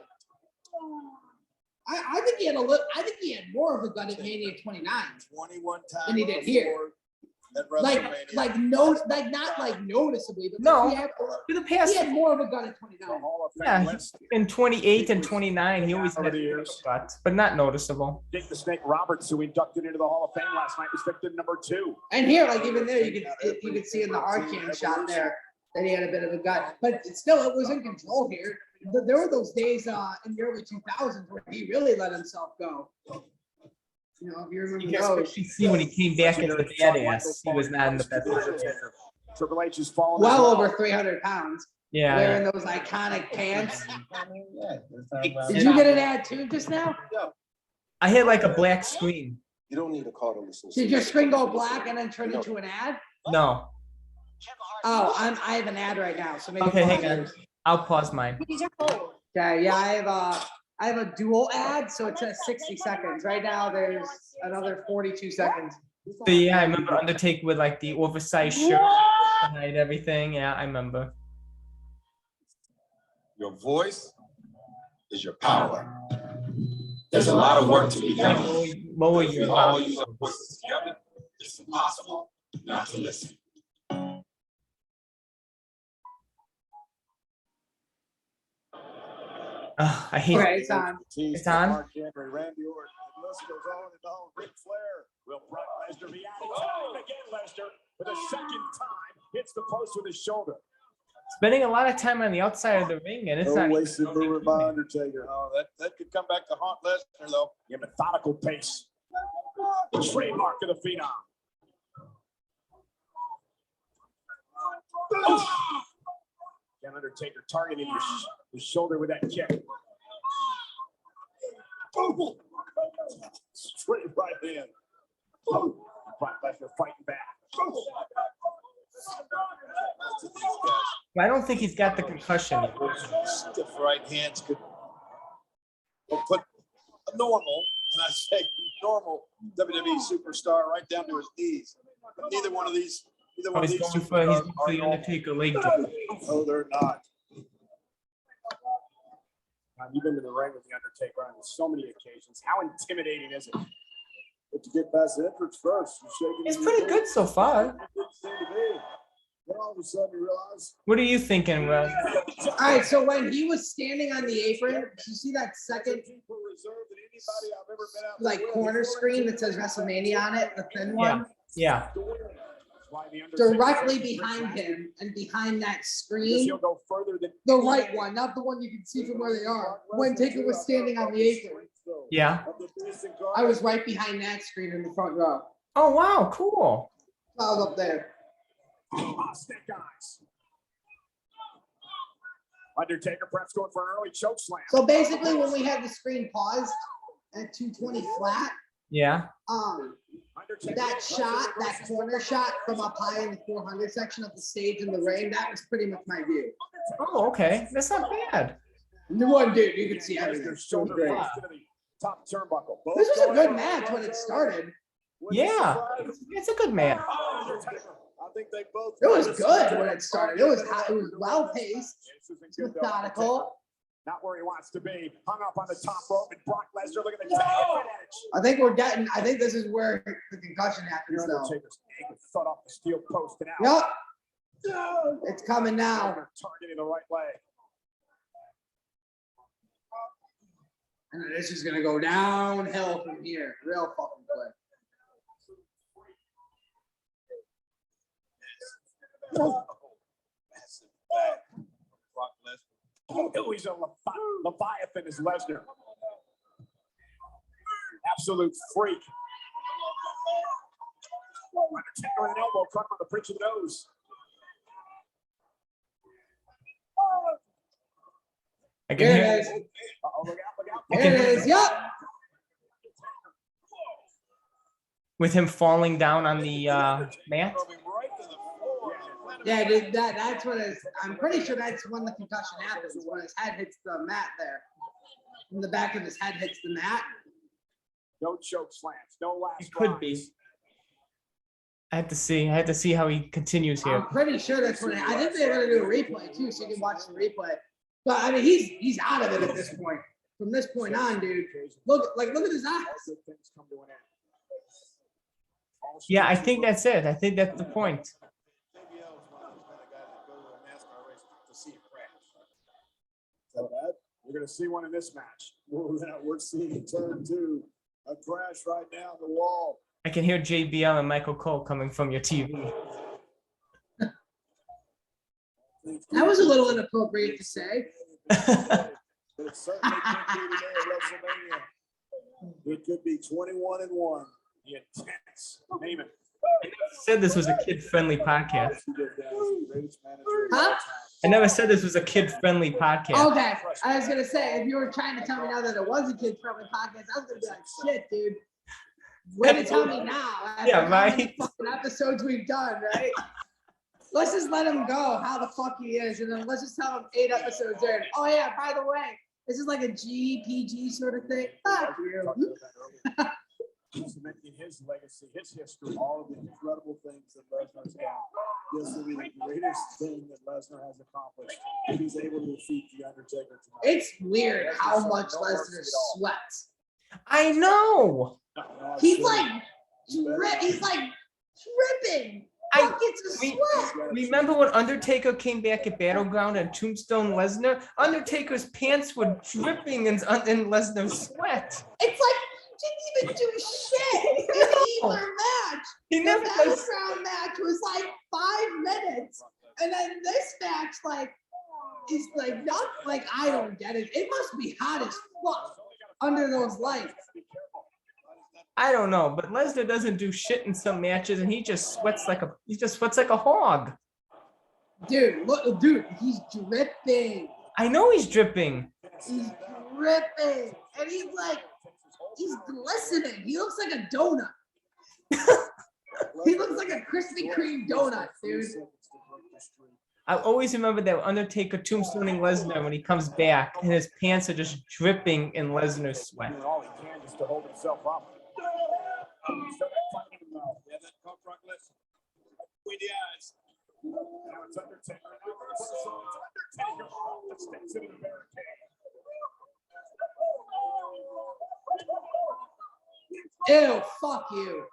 S2: I think he had I think he had more of a gut at Mania 29
S4: 21 times
S2: than he did here. Like not like noticeably, but
S1: no.
S2: He
S1: For the past,
S2: had more of a gut at 29.
S1: yeah, in 28 and 29, he always had a gut, but not noticeable.
S4: Dick the Snake Roberts, who inducted into the Hall of Fame last night, was picked number 2.
S2: And here, like even there, you could see in the hard cam shot there that he had a bit of a gut, but still, it was in control here. There were those days in the early 2000s where he really let himself go. You know, if you remember those.
S1: You see when he came back into the badass, he was not in the best position.
S4: Triple H is falling.
S2: Well over 300 pounds.
S1: Yeah.
S2: Wearing those iconic pants. Did you get an ad too just now?
S1: I had like a black screen.
S5: You don't need a call to listen.
S2: Did your screen go black and then turn into an ad?
S1: No.
S2: Oh, I have an ad right now, so maybe.
S1: Okay, hang on. I'll pause mine.
S2: Okay, yeah, I have a dual ad, so it says 60 seconds. Right now, there's another 42 seconds.
S1: So yeah, I remember Undertaker with like the oversized shirt. to hide everything. Yeah, I remember.
S5: Your voice is your power. There's a lot of work to be done.
S1: Lower
S5: If we
S1: your
S5: all
S1: volume.
S5: use our voices together, it's impossible not to listen.
S1: I hate
S2: Okay, it's on.
S1: It's on?
S4: Mark Henry, Randy Orton. The list goes on and on. Ric Flair. Will Brock Lesnar be out of time again? Lesnar, for the second time, hits the post with his shoulder.
S1: spending a lot of time on the outside of the ring, and it's not
S4: wasted
S1: even
S4: movement by Undertaker. Oh, that could come back to haunt Lesnar, though. Your methodical pace. Trademark of the Phenom. Again, Undertaker targeting his shoulder with that kick. Straight right hand. Brock Lesnar fighting back.
S1: I don't think he's got the concussion.
S4: Stiff right hands could put a normal, and I say normal WWE superstar right down to his knees. But neither one of these
S1: He's going for the Undertaker leg drop.
S4: No, they're not. You've been to the ring with the Undertaker on so many occasions. How intimidating is it? But to get past the entrance first, you're shaking.
S1: It's pretty good so far.
S4: Then all of a sudden you realize.
S1: What are you thinking, Russ?
S2: All right, so when he was standing on the apron, did you see that second like corner screen that says WrestleMania on it, the thin one?
S1: Yeah.
S2: Directly behind him and behind that screen, the right one, not the one you can see from where they are. When Taker was standing on the apron,
S1: Yeah.
S2: I was right behind that screen in the front row.
S1: Oh, wow. Cool.
S2: I was up there.
S4: Undertaker perhaps going for an early choke slam.
S2: So basically, when we had the screen paused at 220 flat,
S1: Yeah.
S2: that shot, that corner shot from up high in the 400 section of the stage in the ring, that was pretty much my view.
S1: Oh, okay. That's not bad.
S2: The one dude, you could see everything. So great.
S4: Top turnbuckle.
S2: This was a good match when it started.
S1: Yeah. It's a good man.
S4: I think they both.
S2: It was good when it started. It was hot. It was well paced, methodical.
S4: Not where he wants to be. Hung up on the top rope, and Brock Lesnar look at the tag advantage.
S2: I think this is where the concussion happens though.
S4: Undertaker's ankle thud off the steel post and out.
S2: Yep. It's coming now.
S4: Targeting the right leg.
S2: And then this is gonna go downhill from here, real fucking quick.
S4: Massive back. Brock Lesnar. Oh, he's a Leviathan is Lesnar. Absolute freak. Undertaker with an elbow caught him on the bridge of the nose.
S1: I can
S2: Here
S1: hear
S2: it is.
S4: Uh-oh, look out, look out.
S2: Here it is. Yep.
S1: with him falling down on the mat.
S2: Yeah, dude, that's what it's. I'm pretty sure that's when the concussion happens, when his head hits the mat there. When the back of his head hits the mat.
S4: No choke slams, no last.
S1: It could be. I had to see how he continues here.
S2: I'm pretty sure that's when I think they're gonna do a replay too, so you can watch the replay. But I mean, he's out of it at this point. From this point on, dude. Look at his eyes.
S1: Yeah, I think that's it. I think that's the point.
S4: We're going to see one in this match. We're seeing turn two. A crash right now on the wall.
S1: I can hear JBL and Michael Cole coming from your TV.
S2: That was a little inappropriate to say.
S4: But it certainly could be today at WrestleMania. It could be 21-1. The intense Eamon.
S1: I never said this was a kid-friendly podcast.
S2: Huh?
S1: I never said this was a kid-friendly podcast.
S2: Okay, I was gonna say, if you were trying to tell me now that it was a kid-friendly podcast, I was gonna be like, shit, dude. Way to tell me now. After
S1: Yeah,
S2: how
S1: right.
S2: many fucking episodes we've done, right? Let's just let him go how the fuck he is, and then let's just tell him 8 episodes in. Oh yeah, by the way, this is like a GPG sort of thing. Fuck you.
S4: cementing his legacy, his history, all of the incredible things that Lesnar's done. This will be the greatest thing that Lesnar has accomplished if he's able to defeat The Undertaker tonight.
S2: It's weird how much Lesnar sweats.
S1: I know.
S2: He's like dripping. Buckets of sweat.
S1: Remember when Undertaker came back at Battleground and Tombstone Lesnar? Undertaker's pants were dripping in Lesnar's sweat.
S2: It's like he didn't even do shit in either match.
S1: He never
S2: the
S1: does.
S2: Battleground match was like 5 minutes, and then this match is like not like I don't get it. It must be hot as fuck under those lights.
S1: I don't know, but Lesnar doesn't do shit in some matches, and he just sweats like a hog.
S2: Dude, look, dude, he's dripping.
S1: I know he's dripping.
S2: He's dripping, and he's glistening. He looks like a donut. He looks like a Krispy Kreme donut, dude.
S1: I always remember that Undertaker tombstoning Lesnar when he comes back, and his pants are just dripping in Lesnar's sweat.
S4: All he can just to hold himself up. Yeah, that pump rock listen. Between the eyes. Now it's Undertaker. Undertaker steps into the barricade.
S2: Ew, fuck you.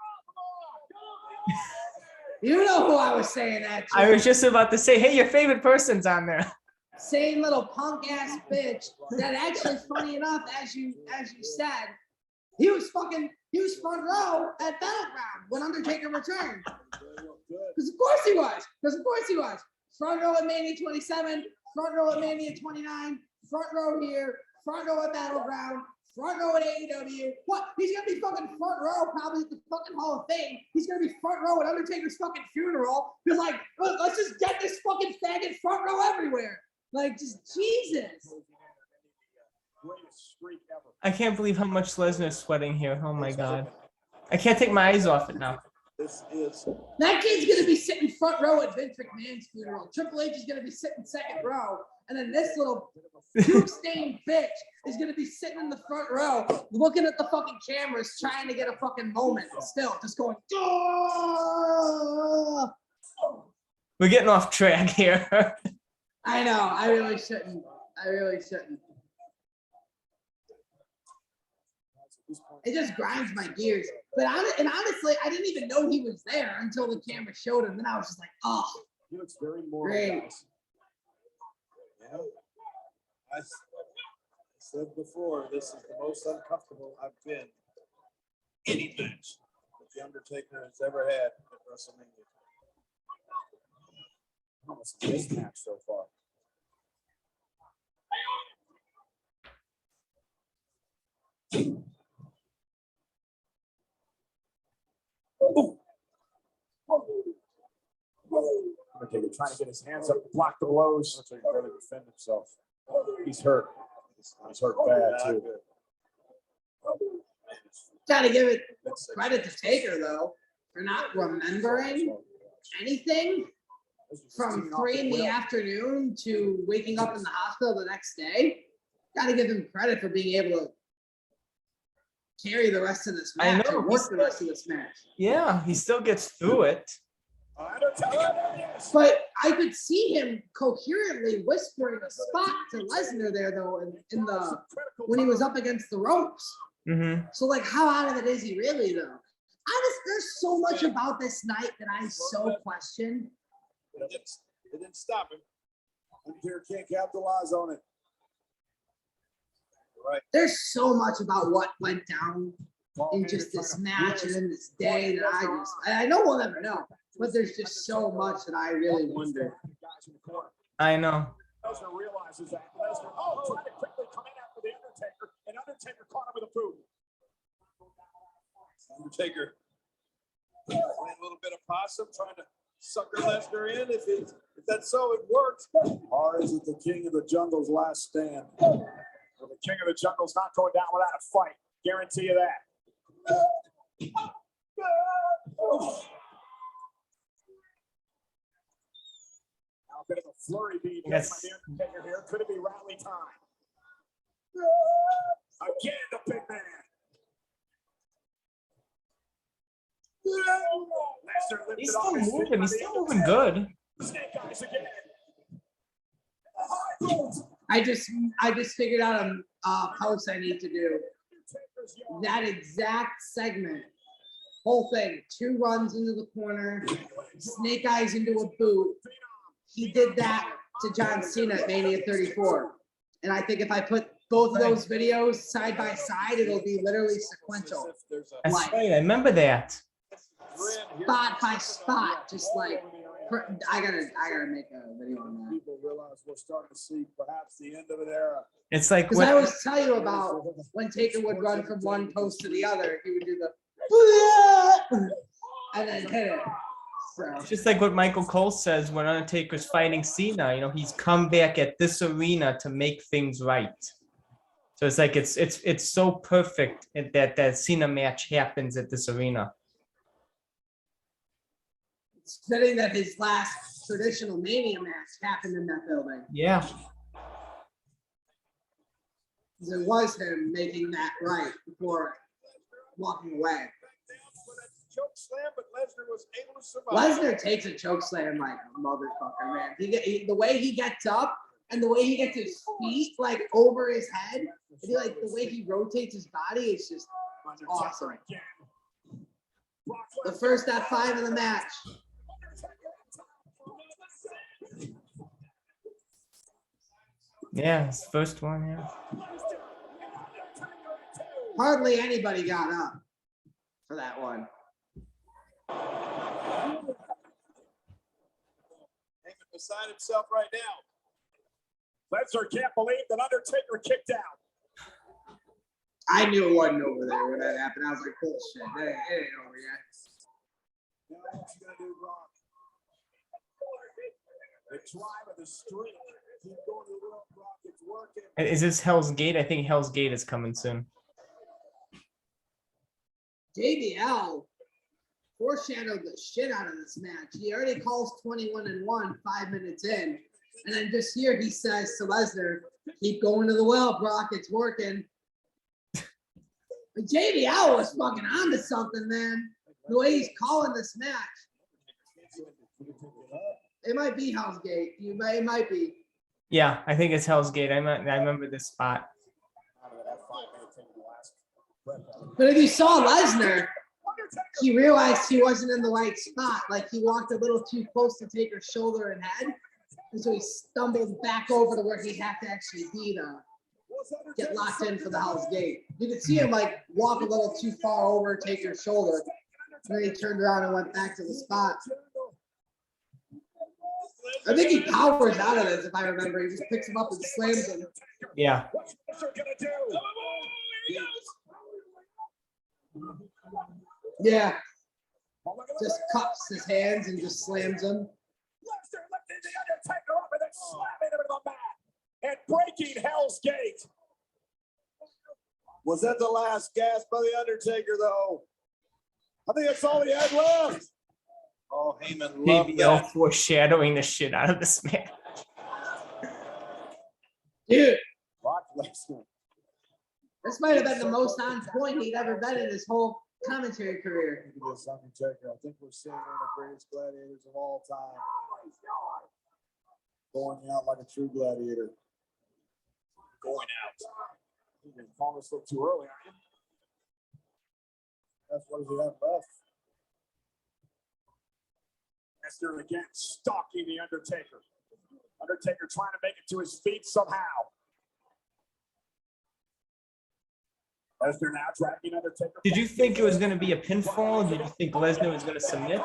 S2: You know who I was saying that to.
S1: I was just about to say, hey, your favorite person's on there.
S2: Same little punk ass bitch that actually, funny enough, as you said, he was front row at Battleground when Undertaker returned. Because of course he was. Front row at Mania 27, front row at Mania 29, front row here, front row at Battleground, front row at AEW. What? He's gonna be fucking front row probably at the fucking Hall of Fame. He's gonna be front row at Undertaker's fucking funeral. Because like, look, let's just get this fucking faggot front row everywhere. Like, just Jesus.
S1: I can't believe how much Lesnar's sweating here. Oh my god. I can't take my eyes off it now.
S2: That kid's gonna be sitting front row at Vince McMahon's funeral. Triple H is gonna be sitting second row, and then this little puke-stained bitch is gonna be sitting in the front row, looking at the fucking cameras, trying to get a fucking moment. Still, just going. "Duh!"
S1: We're getting off track here.
S2: I know. I really shouldn't. It just grinds my gears. But honestly, I didn't even know he was there until the camera showed him. Then I was just like, oh,
S4: He looks very moral.
S2: great.
S4: Yeah. I said before, this is the most uncomfortable I've been any match that The Undertaker has ever had at WrestleMania. Almost this match so far. Undertaker trying to get his hands up to block the blows. Undertaker trying to defend himself. He's hurt. He's hurt bad too.
S2: Gotta give it credit to Taker though for not remembering anything from 3 in the afternoon to waking up in the hospital the next day. Gotta give him credit for being able to carry the rest of this match.
S1: I know.
S2: Or work the rest of this match.
S1: Yeah, he still gets through it.
S2: But I could see him coherently whispering a spot to Lesnar there though in the when he was up against the ropes.
S1: Mm-hmm.
S2: So like how out of it is he really though? There's so much about this night that I so question.
S4: It didn't stop him. Undertaker can't capitalize on it. Right.
S2: There's so much about what went down in just this match and in this day that I know we'll never know. But there's just so much that I really wonder.
S1: I know.
S4: Lesnar realizes that. Lesnar, trying to quickly come in after the Undertaker, and Undertaker caught him with a boot. Undertaker playing a little bit of possum, trying to sucker Lesnar in. If that's so, it works. Or is it the King of the Jungle's last stand? Well, the King of the Jungle's not going down without a fight. Guarantee you that. Now a bit of a flurry being done by the Undertaker here. Could it be rally time? Again, the big man.
S1: He's still moving. He's still moving good.
S2: I just figured out a post I need to do. That exact segment, whole thing, 2 runs into the corner, snake eyes into a boot. He did that to John Cena at Mania 34. And I think if I put both of those videos side by side, it'll be literally sequential.
S1: That's
S2: Like,
S1: right. I remember that.
S2: spot by spot, just like I gotta make a video on that.
S4: People realize we're starting to see perhaps the end of an era.
S1: It's like
S2: Because
S1: when,
S2: I always tell you about when Taker would run from one post to the other, he would do the and then hit it. So
S1: it's just like what Michael Cole says when Undertaker's fighting Cena. You know, he's come back at this arena to make things right. So it's like it's so perfect that Cena match happens at this arena.
S2: it's fitting that his last traditional Mania match happened in that building.
S1: Yeah.
S2: Because it was him making that right before walking away.
S4: Choke slam, but Lesnar was able to survive.
S2: Lesnar takes a choke slam like a motherfucker, man. The way he gets up and the way he gets his feet like over his head, and like the way he rotates his body, it's just awesome. The first F5 of the match.
S1: Yeah, it's the first one, yeah.
S2: Hardly anybody got up for that one.
S4: Heyman beside himself right now. Lesnar can't believe that Undertaker kicked out.
S2: I knew it wasn't over there when that happened. I was like, bullshit, it ain't over yet.
S4: Now what you gonna do, Brock? The drive of the streak. Keep going to the world, Brock. It's working.
S1: Is this Hell's Gate? I think Hell's Gate is coming soon.
S2: JBL foreshadowed the shit out of this match. He already calls 21-1 5 minutes in. And then just here he says to Lesnar, keep going to the well, Brock, it's working. But JBL was fucking onto something, man. The way he's calling this match. It might be Hell's Gate. It might be.
S1: Yeah, I think it's Hell's Gate. I remember this spot.
S2: But if you saw Lesnar, he realized he wasn't in the right spot. Like he walked a little too close to Taker's shoulder and head. And so he stumbled back over to where he had to actually be to get locked in for the Hell's Gate. You could see him like walk a little too far over Taker's shoulder. And then he turned around and went back to the spot. I think he powers out of this, if I remember. He just picks him up and slams him.
S1: Yeah.
S2: Yeah. Just cups his hands and just slams him.
S4: Lesnar lifting the Undertaker up and then slamming him into the mat and breaking Hell's Gate. Was that the last gasp by the Undertaker, though? I think that's all he had left. Oh, Heyman loved
S1: JBL
S4: that.
S1: foreshadowing the shit out of this match.
S2: Dude,
S4: Brock Lesnar.
S2: this might have been the most on point he'd ever been in his whole commentary career.
S4: Look at this Undertaker. I think we're seeing one of the greatest gladiators of all time. Going out like a true gladiator. Going out. You're calling this a little too early, aren't you? That's what does he have left? Lesnar again stalking the Undertaker. Undertaker trying to make it to his feet somehow. Lesnar now dragging Undertaker.
S1: Did you think it was going to be a pinfall? Did you think Lesnar was going to submit?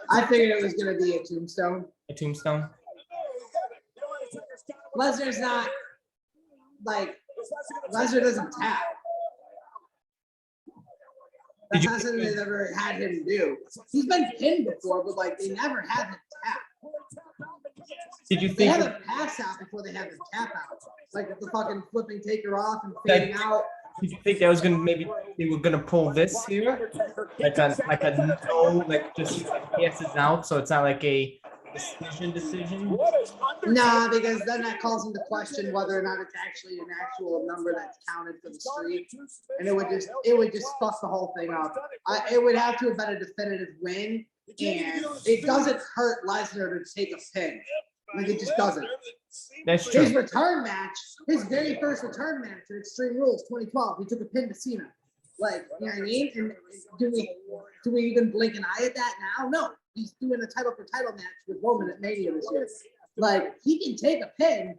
S2: I figured it was going to be a tombstone.
S1: A tombstone?
S2: Lesnar's not like Lesnar doesn't tap. That's not something they've ever had him do. He's been pinned before, but like they never had him tap.
S1: Did you
S2: They
S1: think?
S2: have a pass out before they have him tap out. Like the fucking flipping Taker off and fading out.
S1: Did you think that was going to maybe they were going to pull this here, like a no, like just like passes out, so it's not like a decision.
S2: Nah, because then that calls into question whether or not it's actually an actual number that's counted for the streak, and it would just fuck the whole thing up. It would have to have been a definitive win, and it doesn't hurt Lesnar to take a pin. Like, it just doesn't.
S1: That's true.
S2: His return match, his very first return match at Extreme Rules 2012, he took a pin to Cena. Like, you know what I mean? And do we even blink an eye at that now? No. He's doing a title for title match with Roman at Mania this year. Like, he can take a pin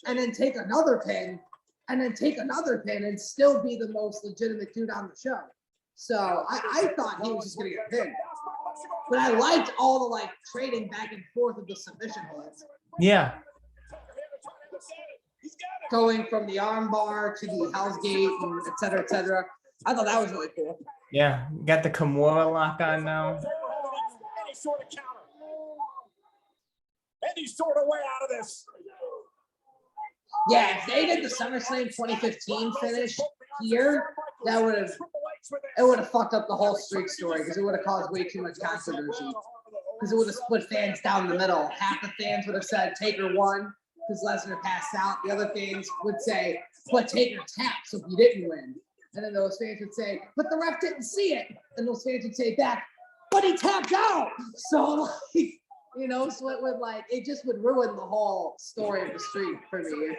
S2: and then take another pin and then take another pin and still be the most legitimate dude on the show. So I thought he was just gonna get pinned. But I liked all the like trading back and forth of the submission holds.
S1: Yeah.
S2: Going from the armbar to the Hell's Gate and et cetera, et cetera. I thought that was really cool.
S1: Yeah. Got the Kimura lock on now.
S4: Any sort of counter. Any sort of way out of this.
S2: Yeah, if they did the SummerSlam 2015 finish here, that would have fucked up the whole streak story because it would have caused way too much controversy. Because it would have split fans down the middle. Half the fans would have said Taker won because Lesnar passed out. The other fans would say, but Taker tapped, so he didn't win. And then those fans would say, but the ref didn't see it. And those fans would say back, but he tapped out. So, you know, so it would it just would ruin the whole story of the streak for me if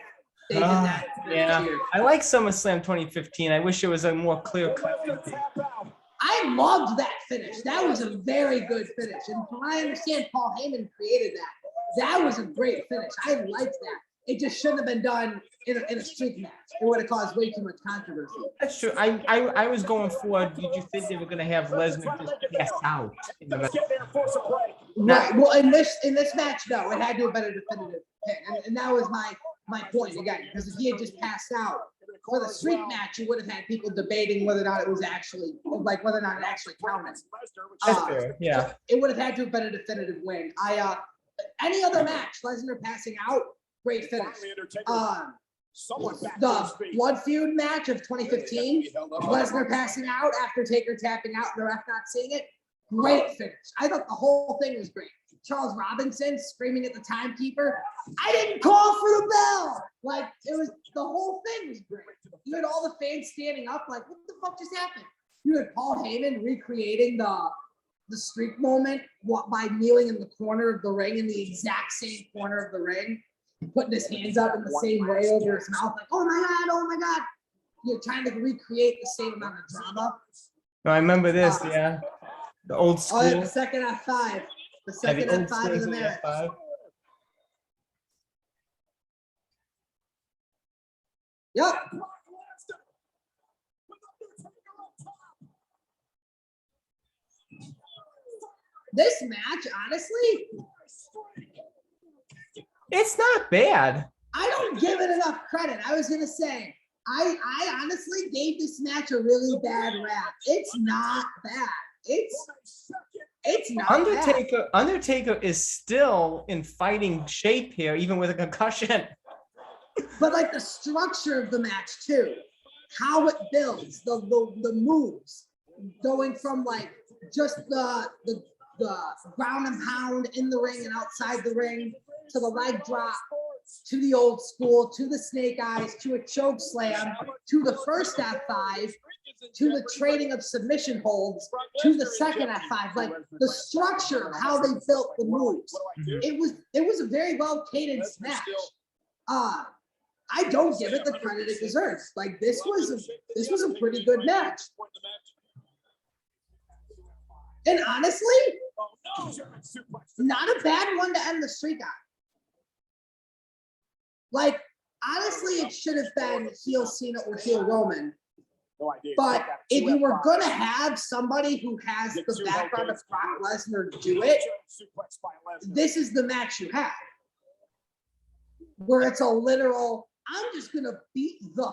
S2: they did that.
S1: Yeah.
S2: Year.
S1: I like SummerSlam 2015. I wish it was a more clear cut.
S2: I loved that finish. That was a very good finish. And from what I understand, Paul Heyman created that. That was a great finish. I liked that. It just shouldn't have been done in a streak match. It would have caused way too much controversy.
S1: That's true. I was going for, did you think they were going to have Lesnar just pass out in the match?
S2: Right. Well, in this match, no, it had to have been a definitive pin. And that was my point again. Because if he had just passed out for the streak match, you would have had people debating whether or not it was actually whether or not it actually counted.
S1: That's fair. Yeah.
S2: It would have had to have been a definitive win. Any other match, Lesnar passing out, great finish. The Blood Feud match of 2015, Lesnar passing out after Taker tapping out and the ref not seeing it, great finish. I thought the whole thing was great. Charles Robinson screaming at the timekeeper, I didn't call for the bell. Like, it was, the whole thing was great. You had all the fans standing up like, what the fuck just happened? You had Paul Heyman recreating the streak moment by kneeling in the corner of the ring, in the exact same corner of the ring, putting his hands up in the same way over his mouth, like, oh my God. You're trying to recreate the same amount of drama.
S1: No, I remember this, yeah. The old school.
S2: Oh, yeah, the second F5. The second F5 of the match.
S1: F5.
S2: Yep. This match, honestly,
S1: It's not bad.
S2: I don't give it enough credit. I was gonna say, I honestly gave this match a really bad rap. It's not bad. It's not bad.
S1: Undertaker is still in fighting shape here, even with a concussion.
S2: But like the structure of the match too, how it builds, the moves, going from like just the ground and pound in the ring and outside the ring to the leg drop, to the old school, to the snake eyes, to a choke slam, to the first F5, to the trading of submission holds, to the second F5. Like the structure of how they built the moves, it was a very well cadenced match. I don't give it the credit it deserves. Like this was a pretty good match. And honestly, not a bad one to end the streak on. Like, honestly, it should have been heel Cena or heel Roman. But if you were going to have somebody who has the background of Brock Lesnar do it, this is the match you have. Where it's a literal, I'm just going to beat the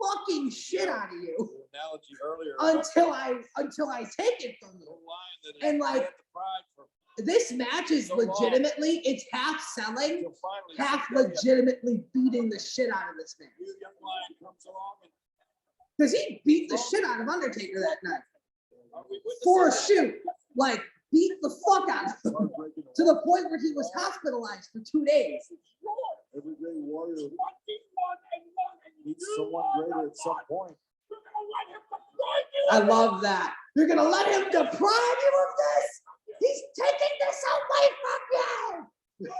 S2: fucking shit out of you until I take it from you. And like, this match is legitimately, it's half selling, half legitimately beating the shit out of this man. Because he beat the shit out of Undertaker that night. For a shoot. Like, beat the fuck out of him to the point where he was hospitalized for 2 days.
S4: Everyday warrior needs someone greater at some point.
S2: I love that. You're gonna let him deprive you of this? He's taking this away from you.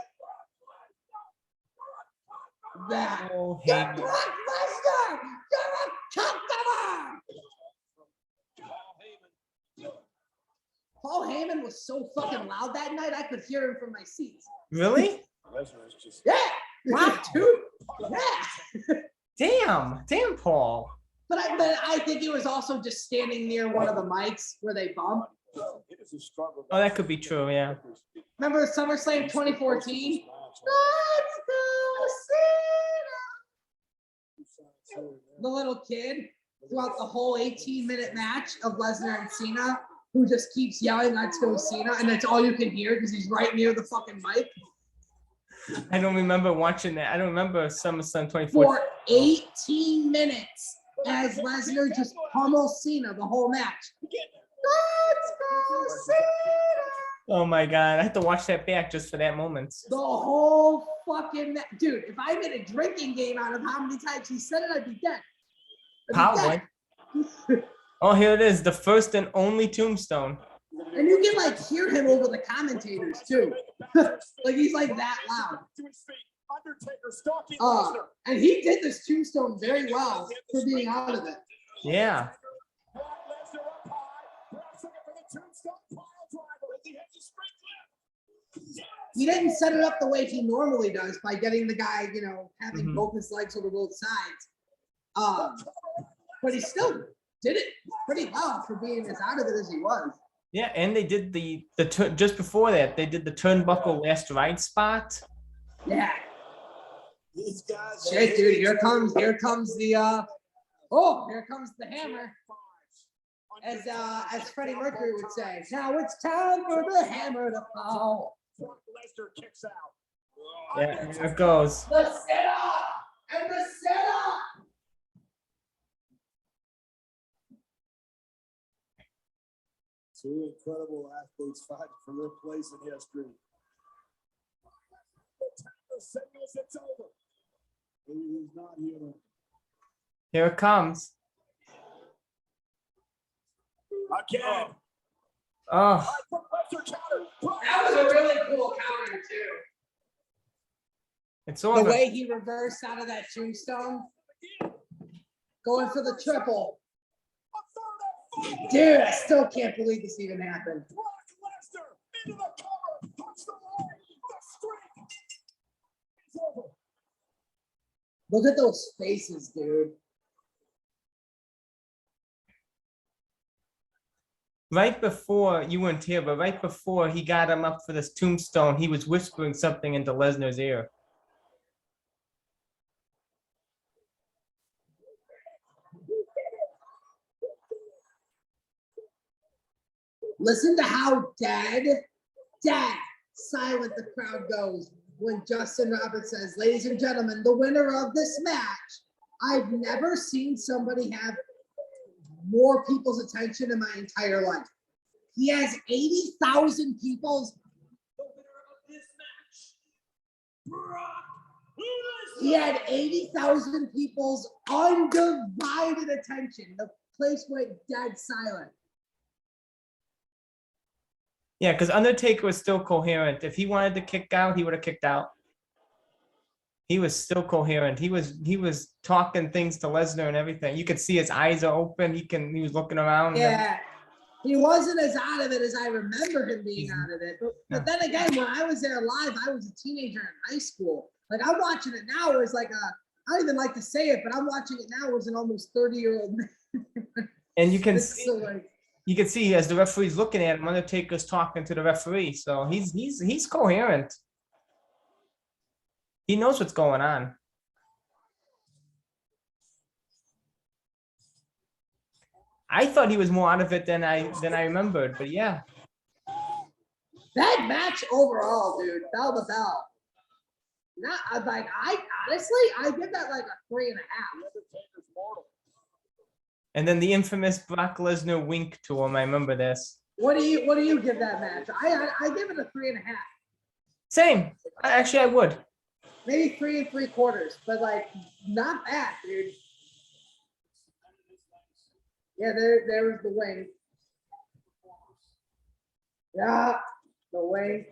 S2: That.
S1: Oh,
S2: You're
S1: Heyman.
S2: Brock Lesnar. You're a customer. Paul Heyman was so fucking loud that night, I could hear him from my seats.
S1: Really?
S4: Lesnar is just
S2: Yeah. Wow, dude. Yeah.
S1: Damn, Paul.
S2: But I think it was also just standing near one of the mics where they bump.
S4: it is a struggle.
S1: Oh, that could be true, yeah.
S2: Remember SummerSlam 2014? The little kid throughout the whole 18-minute match of Lesnar and Cena, who just keeps yelling, "Let's go Cena," and that's all you can hear because he's right near the fucking mic.
S1: I don't remember watching that. I don't remember SummerSlam 2014.
S2: For 18 minutes as Lesnar just pummels Cena the whole match. Let's go Cena!
S1: Oh my God, I have to watch that back just for that moment.
S2: The whole fucking dude. If I made a drinking game out of how many times he said it, I'd be dead.
S1: Probably. Oh, here it is, the first and only tombstone.
S2: And you can like hear him over the commentators too. Like he's like that loud. And he did this tombstone very well for being out of it.
S1: Yeah.
S2: He didn't set it up the way he normally does by getting the guy, you know, having
S1: Mhm.
S2: both his legs over both sides. But he still did it pretty well for being as out of it as he was.
S1: Yeah, and they did the just before that, they did the turnbuckle last right spot.
S2: Yeah.
S4: These guys,
S2: Shit, dude, here comes the here comes the hammer. As Freddie Mercury would say, now it's time for the hammer to fall.
S4: Lesnar kicks out.
S1: Yeah, here it goes.
S2: The setup and the setup.
S4: Two incredible athletes fighting for their place in history. The timer signals it's over. Maybe he's not human.
S1: Here it comes.
S4: Again.
S1: Oh,
S2: That was a really cool counter too.
S1: it's
S2: The
S1: over.
S2: way he reversed out of that tombstone, going for the triple. Dude, I still can't believe this even happened.
S4: Brock Lesnar into the cover. Puts the leg. The streak is over.
S2: Look at those faces, dude.
S1: Right before, you weren't here, but right before he got him up for this tombstone, he was whispering something into Lesnar's ear.
S2: Listen to how dead silent the crowd goes when Justin Roberts says, "Ladies and gentlemen, the winner of this match." I've never seen somebody have more people's attention in my entire life. He has 80,000 people's. The winner of this match, Brock Lesnar. He had 80,000 people's undivided attention. The place went dead silent.
S1: Yeah, because Undertaker was still coherent. If he wanted to kick out, he would have kicked out. He was still coherent. He was talking things to Lesnar and everything. You could see his eyes are open. He was looking around.
S2: Yeah. He wasn't as out of it as I remember him being out of it. But then again, when I was there live, I was a teenager in high school. Like I'm watching it now as like I don't even like to say it, but I'm watching it now as an almost 30-year-old man.
S1: And you can
S2: It's
S1: see,
S2: so like,
S1: you can see as the referee's looking at him, Undertaker's talking to the referee. So he's coherent. He knows what's going on. I thought he was more out of it than I remembered, but yeah.
S2: that match overall, dude, bell to bell. Not like I honestly, I give that like a 3.5.
S1: And then the infamous Brock Lesnar wink to him. I remember this.
S2: What do you give that match? I give it a 3.5.
S1: Same. Actually, I would.
S2: Maybe 3 3/4, but like not bad, dude. Yeah, there was the wing. Yeah, the wing.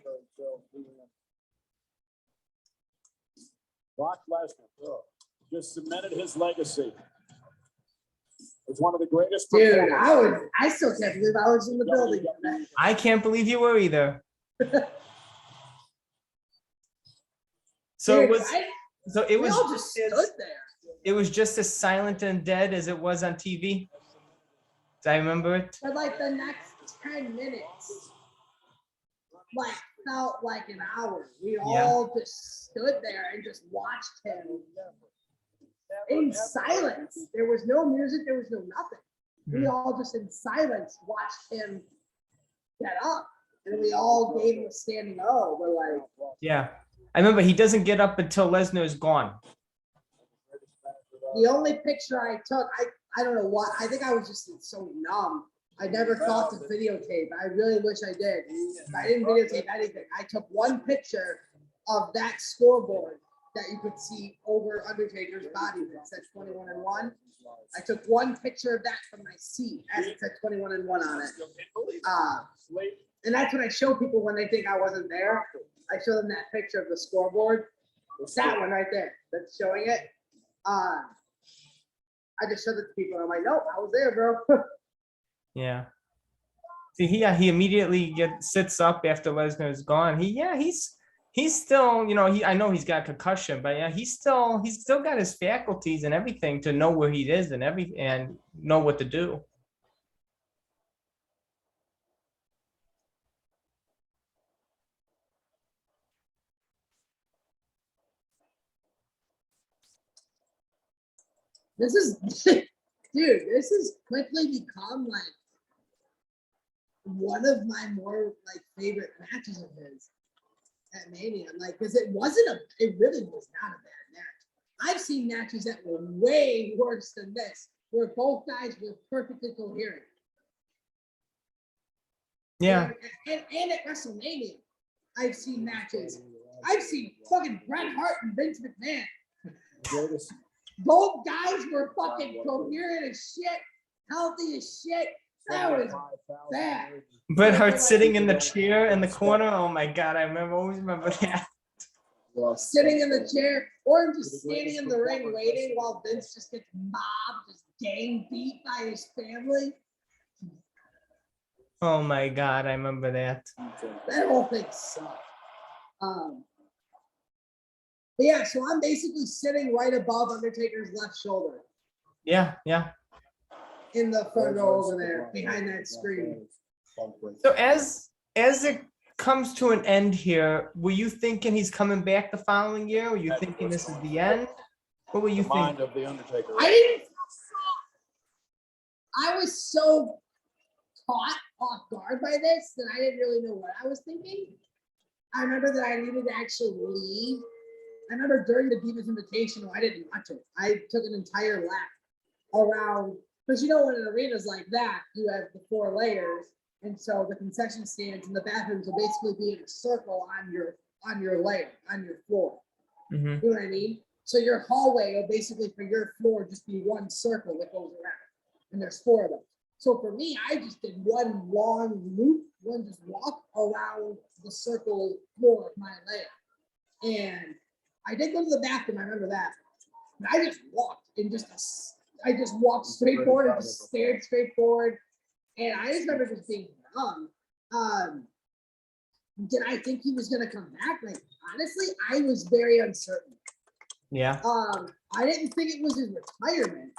S4: Brock Lesnar just cemented his legacy. It's one of the greatest.
S2: Dude, I still can't believe I was in the building for that.
S1: I can't believe you were either. So
S2: Dude,
S1: it was. So it
S2: we
S1: was.
S2: all just stood there.
S1: It was just as silent and dead as it was on TV. Do I remember it?
S2: For like the next 10 minutes, like felt like an hour. We all just stood there and just watched him in silence. There was no music, there was no nothing. We all just in silence watched him get up. And we all gave him a standing O. We're like,
S1: Yeah. I remember he doesn't get up until Lesnar is gone.
S2: the only picture I took, I don't know what, I think I was just so numb. I never thought to videotape. I really wish I did. I didn't videotape anything. I took one picture of that scoreboard that you could see over Undertaker's body that said 21-1. I took one picture of that from my seat as it said 21-1 on it. And that's what I show people when they think I wasn't there. I show them that picture of the scoreboard. It's that one right there that's showing it. I just showed it to people. And I'm like, nope, I was there, bro.
S1: Yeah. See, he immediately sits up after Lesnar is gone. He's still, you know, I know he's got concussion, but yeah, he's still got his faculties and everything to know where he is and know what to do.
S2: This is, dude, this has quickly become like one of my more like favorite matches of his at Mania. Like, because it really was not a bad match. I've seen matches that were way worse than this, where both guys were perfectly coherent.
S1: Yeah.
S2: And at WrestleMania, I've seen matches. I've seen fucking Bret Hart and Vince McMahon. Both guys were fucking coherent as shit, healthy as shit. That was bad.
S1: Bret Hart sitting in the chair in the corner. Oh my God, always remember that.
S2: Sitting in the chair or just standing in the ring waiting while Vince just gets mobbed, just gang beat by his family.
S1: Oh my God, I remember that.
S2: That whole thing sucked. But yeah, so I'm basically sitting right above Undertaker's left shoulder.
S1: Yeah.
S2: In the front row over there, behind that screen.
S1: So as it comes to an end here, were you thinking he's coming back the following year? Were you thinking this is the end? What were you thinking?
S4: Mind of the Undertaker.
S2: I was so caught off guard by this that I didn't really know what I was thinking. I remember that I needed to actually leave. I remember during the Divas Invitational, I didn't watch it. I took an entire lap around, because you know, in an arenas like that, you have the 4 layers, and so the concession stands and the bathrooms will basically be in a circle on your layer, on your floor.
S1: Mm-hmm.
S2: You know what I mean? So your hallway will basically for your floor just be one circle that goes around, and there's 4 of them. So for me, I just did one long loop, one just walk around the circle floor of my layer, and I did go to the bathroom. I remember that. And I just walked and I just walked straight forward and just stared straight forward. And I just remember just being dumb. Did I think he was gonna come back? Like, honestly, I was very uncertain.
S1: Yeah.
S2: I didn't think it was his retirement.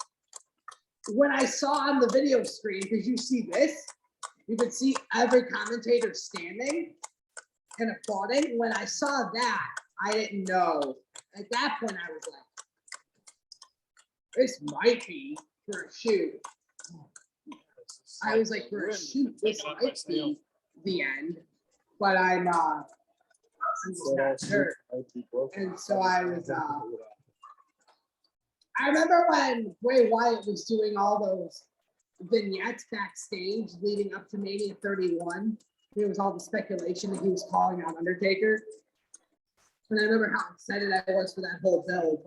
S2: When I saw on the video screen, because you see this, you could see every commentator standing and applauding. When I saw that, I didn't know. At that point, I was like, this might be for a shoot. I was like, for a shoot, this might be the end. But I'm just not sure. And so I was, I remember when Bray Wyatt was doing all those vignettes backstage leading up to Mania 31. There was all the speculation that he was calling out Undertaker. And I remember how excited I was for that whole build.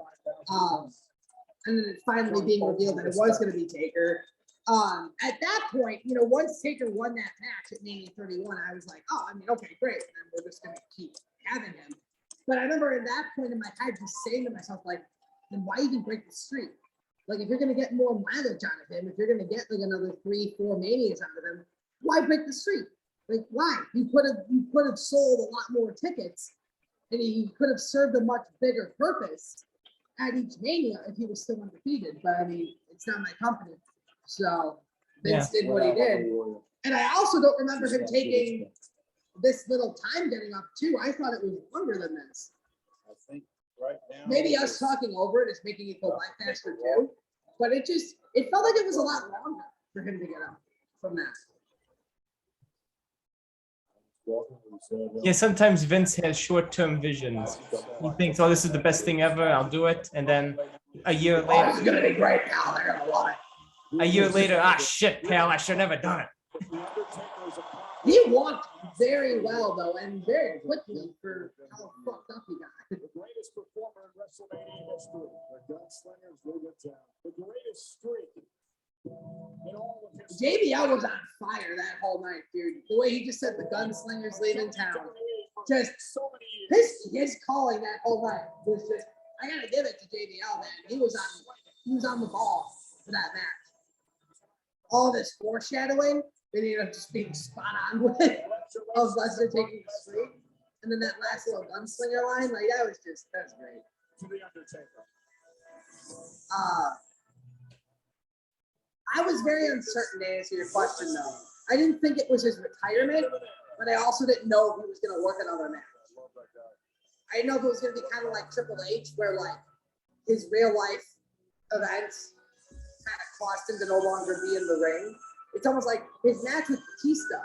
S2: And then it finally being revealed that it was going to be Taker. At that point, you know, once Taker won that match at Mania 31, I was like, oh, I mean, okay, great. And we're just going to keep having him. But I remember at that point in my head just saying to myself, like, then why even break the streak? Like, if you're going to get more mileage out of him, if you're going to get like another 3-4 Manias out of him, why break the streak? Like, why? You could have sold a lot more tickets, and he could have served a much bigger purpose at each Mania if he was still undefeated. But I mean, it's not my company. So Vince did what he did. And I also don't remember him taking this little time getting up too. I thought it was longer than this.
S4: I think right now.
S2: Maybe us talking over it is making it go by faster too. But it felt like it was a lot longer for him to get up from that.
S1: Yeah, sometimes Vince has short-term visions. He thinks, oh, this is the best thing ever, I'll do it. And then a year
S2: Oh, this is
S1: later,
S2: gonna be great, pal. They're gonna love it.
S1: ah, shit, pal, I should have never done it.
S2: He walked very well though, and very quickly for how fucked up he got.
S4: The greatest performer in WrestleMania history. The Gunslingers leave it down. The greatest streak in all of history.
S2: JBL was on fire that whole night, dude. The way he just said the Gunslingers leaving town. Just
S4: so many years.
S2: his calling that whole night was just, I gotta give it to JBL, man. He was on the ball for that match. All this foreshadowing, they ended up just being spot on with it. Of Lesnar taking the streak. And then that last little gunslinger line, like that's great.
S4: To the Undertaker.
S2: I was very uncertain to answer your question though. I didn't think it was his retirement, but I also didn't know if he was gonna work another match. I didn't know if it was gonna be kind of like Triple H, where like his real life events kind of caused him to no longer be in the ring. It's almost like his match with Batista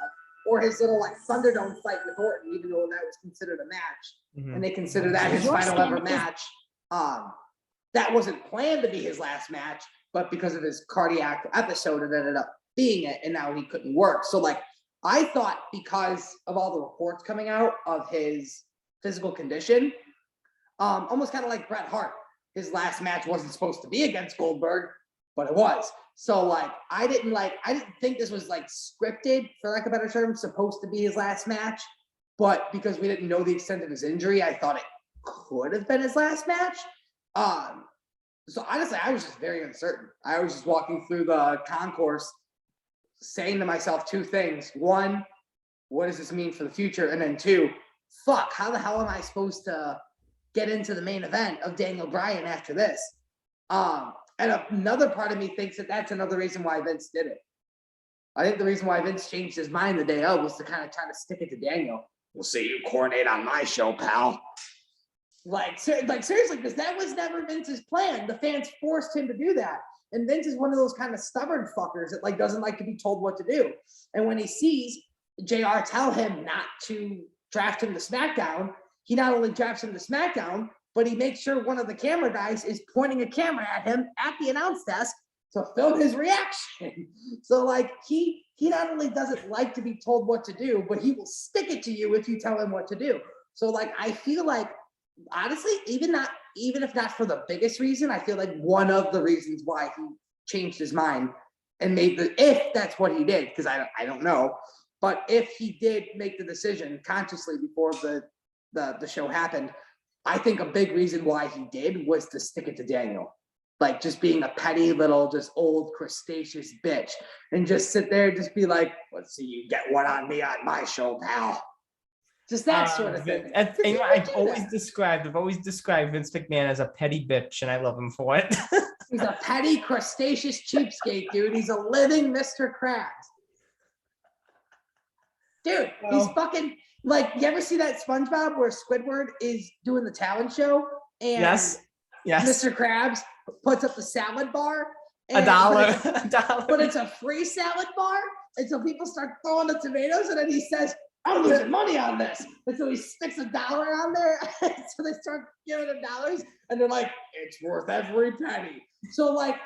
S2: or his little like Thunderdome fight with Orton, even though that was considered a match, and they consider that his final ever match. That wasn't planned to be his last match, but because of his cardiac episode, it ended up being it, and now he couldn't work. So like, I thought because of all the reports coming out of his physical condition, almost kind of like Bret Hart, his last match wasn't supposed to be against Goldberg, but it was. So like, I didn't think this was like scripted, for lack of a better term, supposed to be his last match, but because we didn't know the extent of his injury, I thought it could have been his last match. So honestly, I was just very uncertain. I was just walking through the concourse saying to myself two things. One, what does this mean for the future? And then two, fuck, how the hell am I supposed to get into the main event of Daniel Bryan after this? And another part of me thinks that that's another reason why Vince did it. I think the reason why Vince changed his mind the day of was to kind of try to stick it to Daniel. We'll see you coronate on my show, pal. Like seriously, because that was never Vince's plan. The fans forced him to do that. And Vince is one of those kind of stubborn fuckers that like doesn't like to be told what to do. And when he sees JR tell him not to draft him to SmackDown, he not only drafts him to SmackDown, but he makes sure one of the camera guys is pointing a camera at him at the announce desk to film his reaction. So like he not only doesn't like to be told what to do, but he will stick it to you if you tell him what to do. So like I feel like honestly, even if not for the biggest reason, I feel like one of the reasons why he changed his mind and if that's what he did, because I don't know, but if he did make the decision consciously before the show happened, I think a big reason why he did was to stick it to Daniel. Like just being a petty little, just old crustaceous bitch and just sit there and just be like, let's see you get one on me on my show, pal. Just that sort of thing.
S1: I've always described Vince McMahon as a petty bitch, and I love him for it.
S2: He's a petty crustaceous cheapskate, dude. He's a living Mr. Krabs. Dude, he's fucking like, you ever see that SpongeBob where Squidward is doing the talent show and
S1: yes.
S2: Mr. Krabs puts up the salad bar?
S1: And, $1.
S2: But it's a free salad bar, and so people start throwing the tomatoes, and then he says, I'm losing money on this. And so he sticks $1 on there. So they start giving him dollars, and they're like, it's worth every penny. So like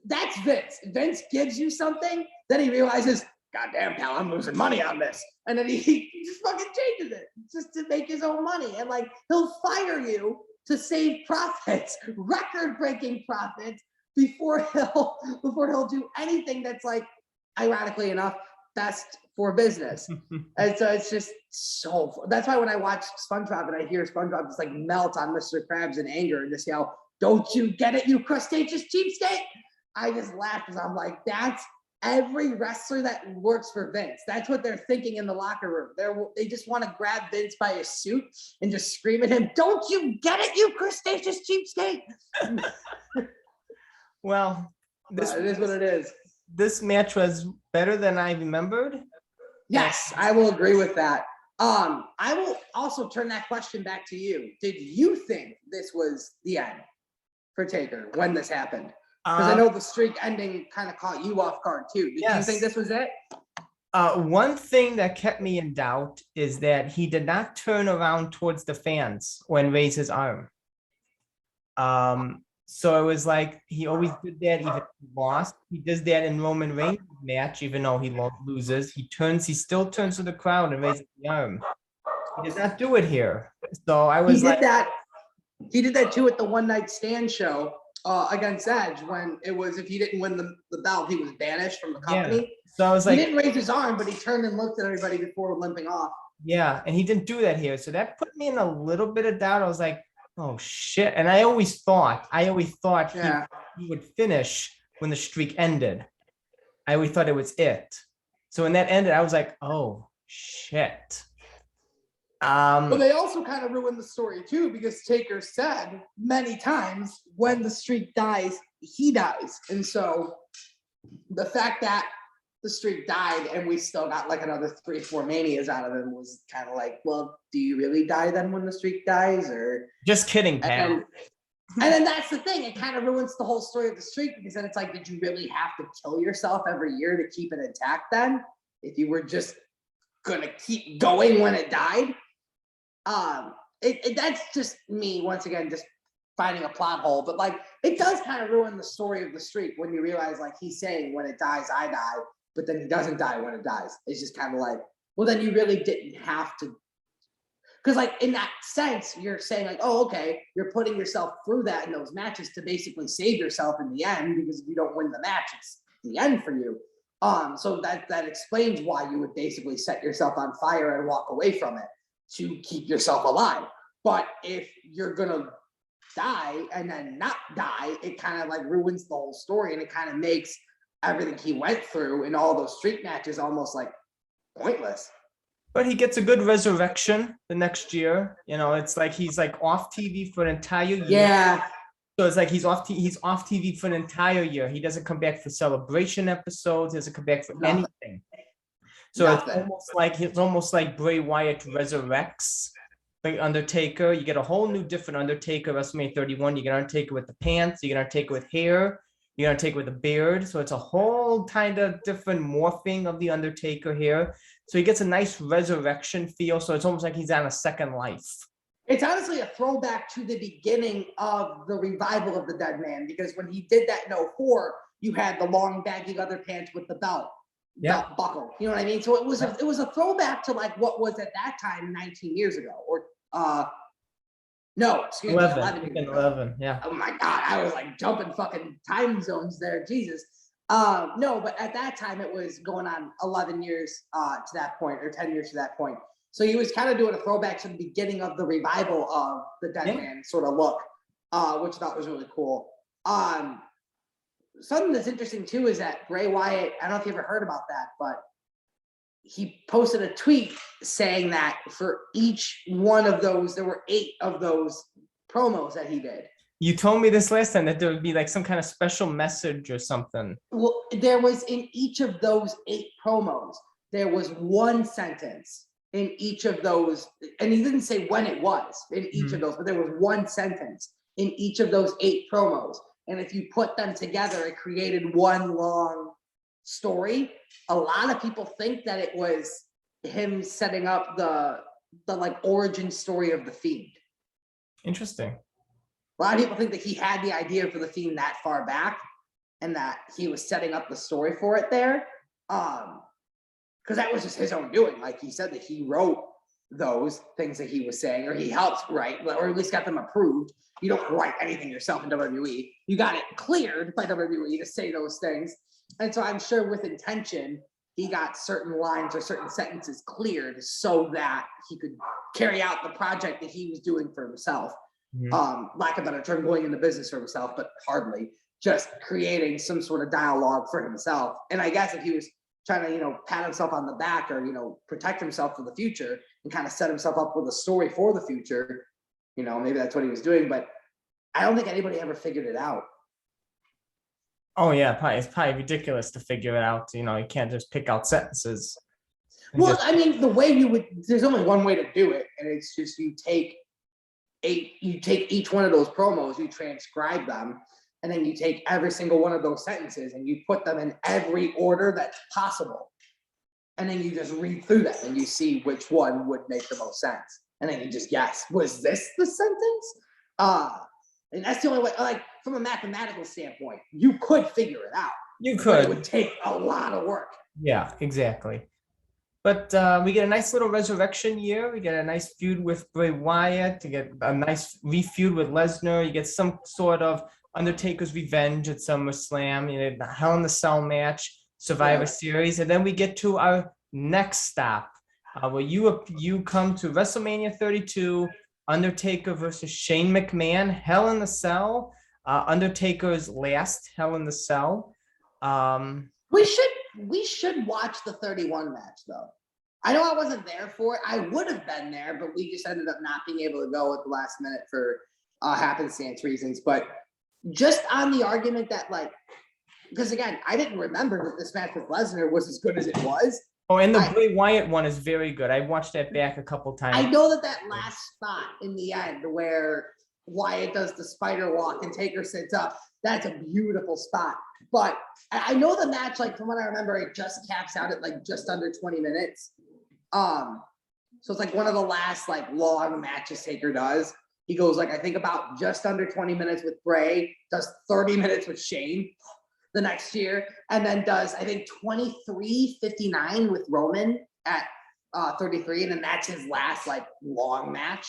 S2: that's Vince. Vince gives you something, then he realizes, God damn, pal, I'm losing money on this. And then he just fucking changes it just to make his own money. And like, he'll fire you to save profits, record-breaking profits, before he'll do anything that's like, ironically enough, best for business. And so it's just so fun. That's why when I watch SpongeBob and I hear SpongeBob just like melt on Mr. Krabs in anger and just yell, "Don't you get it, you crustaceous cheapskate?" I just laugh because I'm like, that's every wrestler that works for Vince. That's what they're thinking in the locker room. They just want to grab Vince by his suit and just scream at him, "Don't you get it, you crustaceous cheapskate?"
S1: Well,
S2: It is what it is.
S1: This match was better than I remembered.
S2: Yes, I will agree with that. I will also turn that question back to you. Did you think this was the end for Taker when this happened? Because I know the streak ending kind of caught you off guard too. Did you think this was it?
S1: One thing that kept me in doubt is that he did not turn around towards the fans when raise his arm. So it was like he always did that, even if he lost. He does that in Roman Reigns' match, even though he loses. He still turns to the crowd and raises the arm. He did not do it here. So I was like,
S2: he did that too at the One Night Stand show against Edge, when it was, if he didn't win the belt, he was banished from the company.
S1: Yeah. So I was like,
S2: he didn't raise his arm, but he turned and looked at everybody before limping off.
S1: Yeah, and he didn't do that here. So that put me in a little bit of doubt. I was like, oh shit. And I always thought he would finish when the streak ended. I always thought it was it. So when that ended, I was like, oh shit.
S2: But they also kind of ruined the story too, because Taker said many times, when the streak dies, he dies. And so the fact that the streak died and we still got like another 3-4 manias out of him was kind of like, well, do you really die then when the streak dies? Or
S1: just kidding, pal.
S2: And then that's the thing, it kind of ruins the whole story of the streak, because then it's like, did you really have to kill yourself every year to keep it intact then? If you were just gonna keep going when it died? That's just me, once again, just finding a plot hole. But like, it does kind of ruin the story of the streak when you realize, like, he's saying, when it dies, I die, but then he doesn't die when it dies. It's just kind of like, well, then you really didn't have to. Because like, in that sense, you're saying like, oh, okay, you're putting yourself through that in those matches to basically save yourself in the end, because if you don't win the match, it's the end for you. So that explains why you would basically set yourself on fire and walk away from it to keep yourself alive. But if you're gonna die and then not die, it kind of like ruins the whole story, and it kind of makes everything he went through in all those street matches almost like pointless.
S1: But he gets a good resurrection the next year. You know, it's like he's like off TV for an entire year.
S2: Yeah.
S1: So it's like he's off TV for an entire year. He doesn't come back for celebration episodes. He doesn't come back for anything. So it's almost like Bray Wyatt resurrects the Undertaker. You get a whole new different Undertaker, WrestleMania 31. You get Undertaker with the pants. You get Undertaker with hair. You get Undertaker with a beard. So it's a whole kind of different morphing of the Undertaker here. So he gets a nice resurrection feel. So it's almost like he's on a second life.
S2: It's honestly a throwback to the beginning of the revival of the Dead Man, because when he did that in 04, you had the long baggy leather pants with the belt buckle. You know what I mean? So it was a throwback to like what was at that time 19 years ago, or no, excuse
S1: 11, yeah.
S2: Oh my God, I was like jumping fucking time zones there, Jesus. No, but at that time it was going on 11 years to that point, or 10 years to that point. So he was kind of doing a throwback to the beginning of the revival of the Dead Man sort of look, which I thought was really cool. Something that's interesting too is that Bray Wyatt, I don't know if you ever heard about that, but he posted a tweet saying that for each one of those, there were 8 of those promos that he did.
S1: You told me this last time, that there would be like some kind of special message or something.
S2: Well, there was in each of those 8 promos, there was one sentence in each of those, and he didn't say when it was in each of those, but there was one sentence in each of those 8 promos. And if you put them together, it created one long story. A lot of people think that it was him setting up the like origin story of the Fiend.
S1: Interesting.
S2: A lot of people think that he had the idea for the Fiend that far back. and that he was setting up the story for it there. Because that was just his own doing. Like he said that he wrote those things that he was saying, or he helped write, or at least got them approved. You don't write anything yourself in WWE. You got it cleared by WWE to say those things. And so I'm sure with intention, he got certain lines or certain sentences cleared so that he could carry out the project that he was doing for himself. Lack of a better term, going into business for himself, but hardly, just creating some sort of dialogue for himself. And I guess if he was trying to, pat himself on the back or, protect himself for the future and kind of set himself up with a story for the future, maybe that's what he was doing, but I don't think anybody ever figured it out.
S1: Oh yeah, it's probably ridiculous to figure it out. You can't just pick out sentences.
S2: Well, I mean, the way there's only one way to do it, and it's just you take each one of those promos, you transcribe them, and then you take every single one of those sentences and you put them in every order that's possible. And then you just read through them and you see which one would make the most sense. And then you just guess, was this the sentence? And that's the only way, like from a mathematical standpoint, you could figure it out.
S1: You
S2: But
S1: could.
S2: it would take a lot of work.
S1: Yeah, exactly. But we get a nice little resurrection year. We get a nice feud with Bray Wyatt. To get a nice re-feud with Lesnar. You get some sort of Undertaker's revenge at SummerSlam. The Hell in the Cell match, Survivor Series, and then we get to our next stop, where you come to WrestleMania 32, Undertaker versus Shane McMahon, Hell in the Cell, Undertaker's last Hell in the Cell.
S2: We should watch the 31 match though. I know I wasn't there for it. I would have been there, but we just ended up not being able to go at the last minute for happenstance reasons. But just on the argument that, like, because again, I didn't remember that this match with Lesnar was as good as it was.
S1: Oh, and the Bray Wyatt one is very good. I watched that back a couple times.
S2: I know that last spot in the end where Wyatt does the spider walk and Taker sits up, that's a beautiful spot. But I know the match, like from what I remember, it just caps out at like just under 20 minutes. So it's like one of the last like long matches Taker does. He goes like, I think about just under 20 minutes with Bray, does 30 minutes with Shane the next year, and then does, I think, 23:59 with Roman at 33, and then that's his last like long match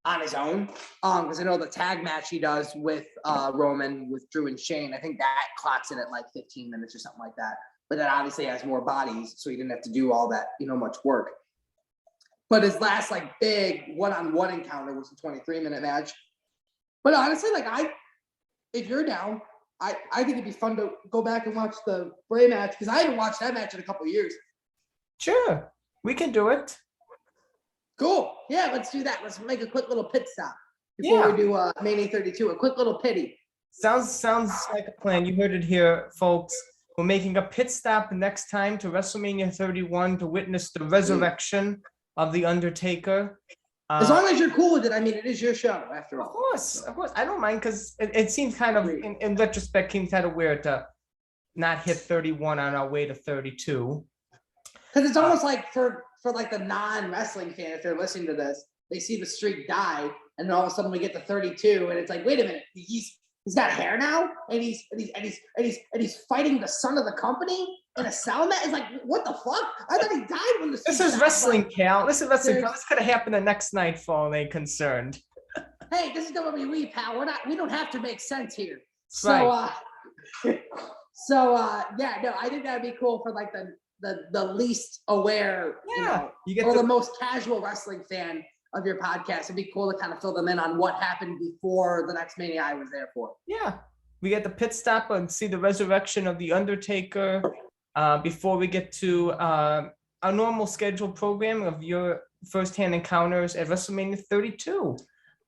S2: on his own. Because I know the tag match he does with Roman, with Drew and Shane, I think that clocks in at like 15 minutes or something like that. But that obviously has more bodies, so he didn't have to do all that, much work. But his last like big one-on-one encounter was a 23-minute match. But honestly, like if you're down, I think it'd be fun to go back and watch the Bray match, because I haven't watched that match in a couple of years.
S1: Sure, we can do it.
S2: Cool. Yeah, let's do that. Let's make a quick little pit stop before we do Mania 32. A quick little pity.
S1: Sounds like a plan. You heard it here, folks. We're making a pit stop next time to WrestleMania 31 to witness the resurrection of The Undertaker.
S2: As long as you're cool with it, I mean, it is your show after all.
S1: Of course. I don't mind, because it seems kind of, in retrospect, seems kind of weird to not hit 31 on our way to 32.
S2: Because it's almost like for like the non-wrestling fan, if they're listening to this, they see the streak die, and then all of a sudden we get to 32, and it's like, wait a minute, he's got hair now, and he's fighting the son of the company in a cell mat. It's like, what the fuck? I thought he died when the.
S1: This is wrestling, Cal. This is wrestling. This could have happened the next night for all they concerned.
S2: Hey, this is WWE, pal. We don't have to make sense here.
S1: Right.
S2: Yeah, no, I think that'd be cool for like the least aware,
S1: you get
S2: or the most casual wrestling fan of your podcast. It'd be cool to kind of fill them in on what happened before the next Mania I was there for.
S1: Yeah, we get the pit stop and see the resurrection of The Undertaker before we get to our normal scheduled program of your first-hand encounters at WrestleMania 32.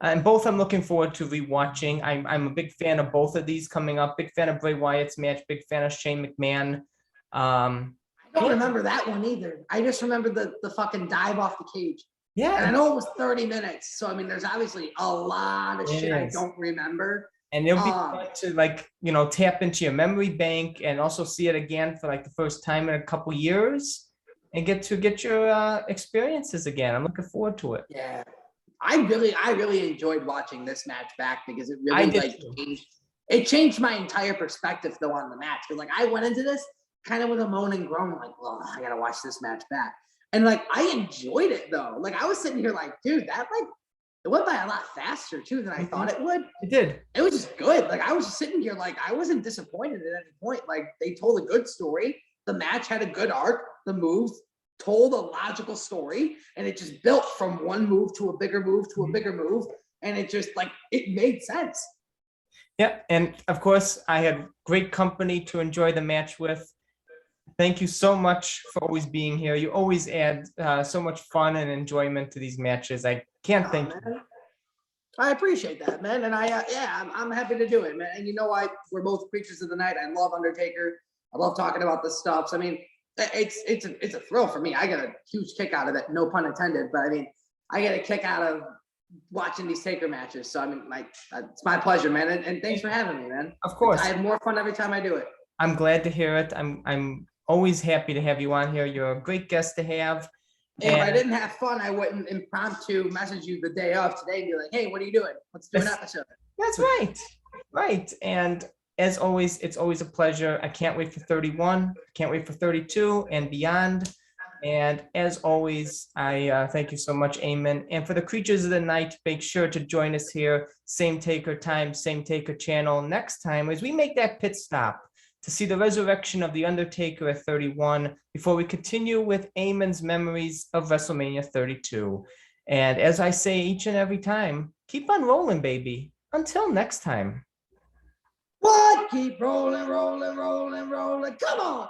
S1: And both I'm looking forward to rewatching. I'm a big fan of both of these coming up. Big fan of Bray Wyatt's match. Big fan of Shane McMahon.
S2: I don't remember that one either. I just remember the fucking dive off the cage.
S1: Yeah.
S2: And I know it was 30 minutes. So, I mean, there's obviously a lot of shit I don't remember.
S1: And it'll be fun to tap into your memory bank and also see it again for like the first time in a couple years and get your experiences again. I'm looking forward to it.
S2: Yeah. I really enjoyed watching this match back, because it really It changed my entire perspective though on the match. Because like I went into this kind of with a moan and groan, like, well, I gotta watch this match back. And like I enjoyed it though. Like I was sitting here like, dude, that like it went by a lot faster too than I thought it would.
S1: It did.
S2: It was just good. Like I was just sitting here like I wasn't disappointed at any point. Like they told a good story. The match had a good arc. The moves told a logical story, and it just built from one move to a bigger move to a bigger move. And it just like it made sense.
S1: Yeah, and of course, I had great company to enjoy the match with. Thank you so much for always being here. You always add so much fun and enjoyment to these matches. I can't thank you.
S2: Man. I appreciate that, man. And I'm happy to do it, man. And you know what? We're both creatures of the night. I love Undertaker. I love talking about this stuff. So, I mean, it's a thrill for me. I get a huge kick out of it. No pun intended. But I mean, I get a kick out of watching these Taker matches. So I mean, it's my pleasure, man. And thanks for having me, man.
S1: Of course.
S2: I have more fun every time I do it.
S1: I'm glad to hear it. I'm always happy to have you on here. You're a great guest to have.
S2: If I didn't have fun, I wouldn't impromptu message you the day of today and be like, hey, what are you doing? Let's do an episode.
S1: That's right. Right. And as always, it's always a pleasure. I can't wait for 31. Can't wait for 32 and beyond. And as always, I thank you so much, Eamon. And for the creatures of the night, make sure to join us here. Same Taker time, same Taker channel next time as we make that pit stop to see the resurrection of The Undertaker at 31 before we continue with Eamon's memories of WrestleMania 32. And as I say each and every time, keep on rolling, baby. Until next time.
S2: What? Keep rolling, rolling, rolling, rolling. Come on.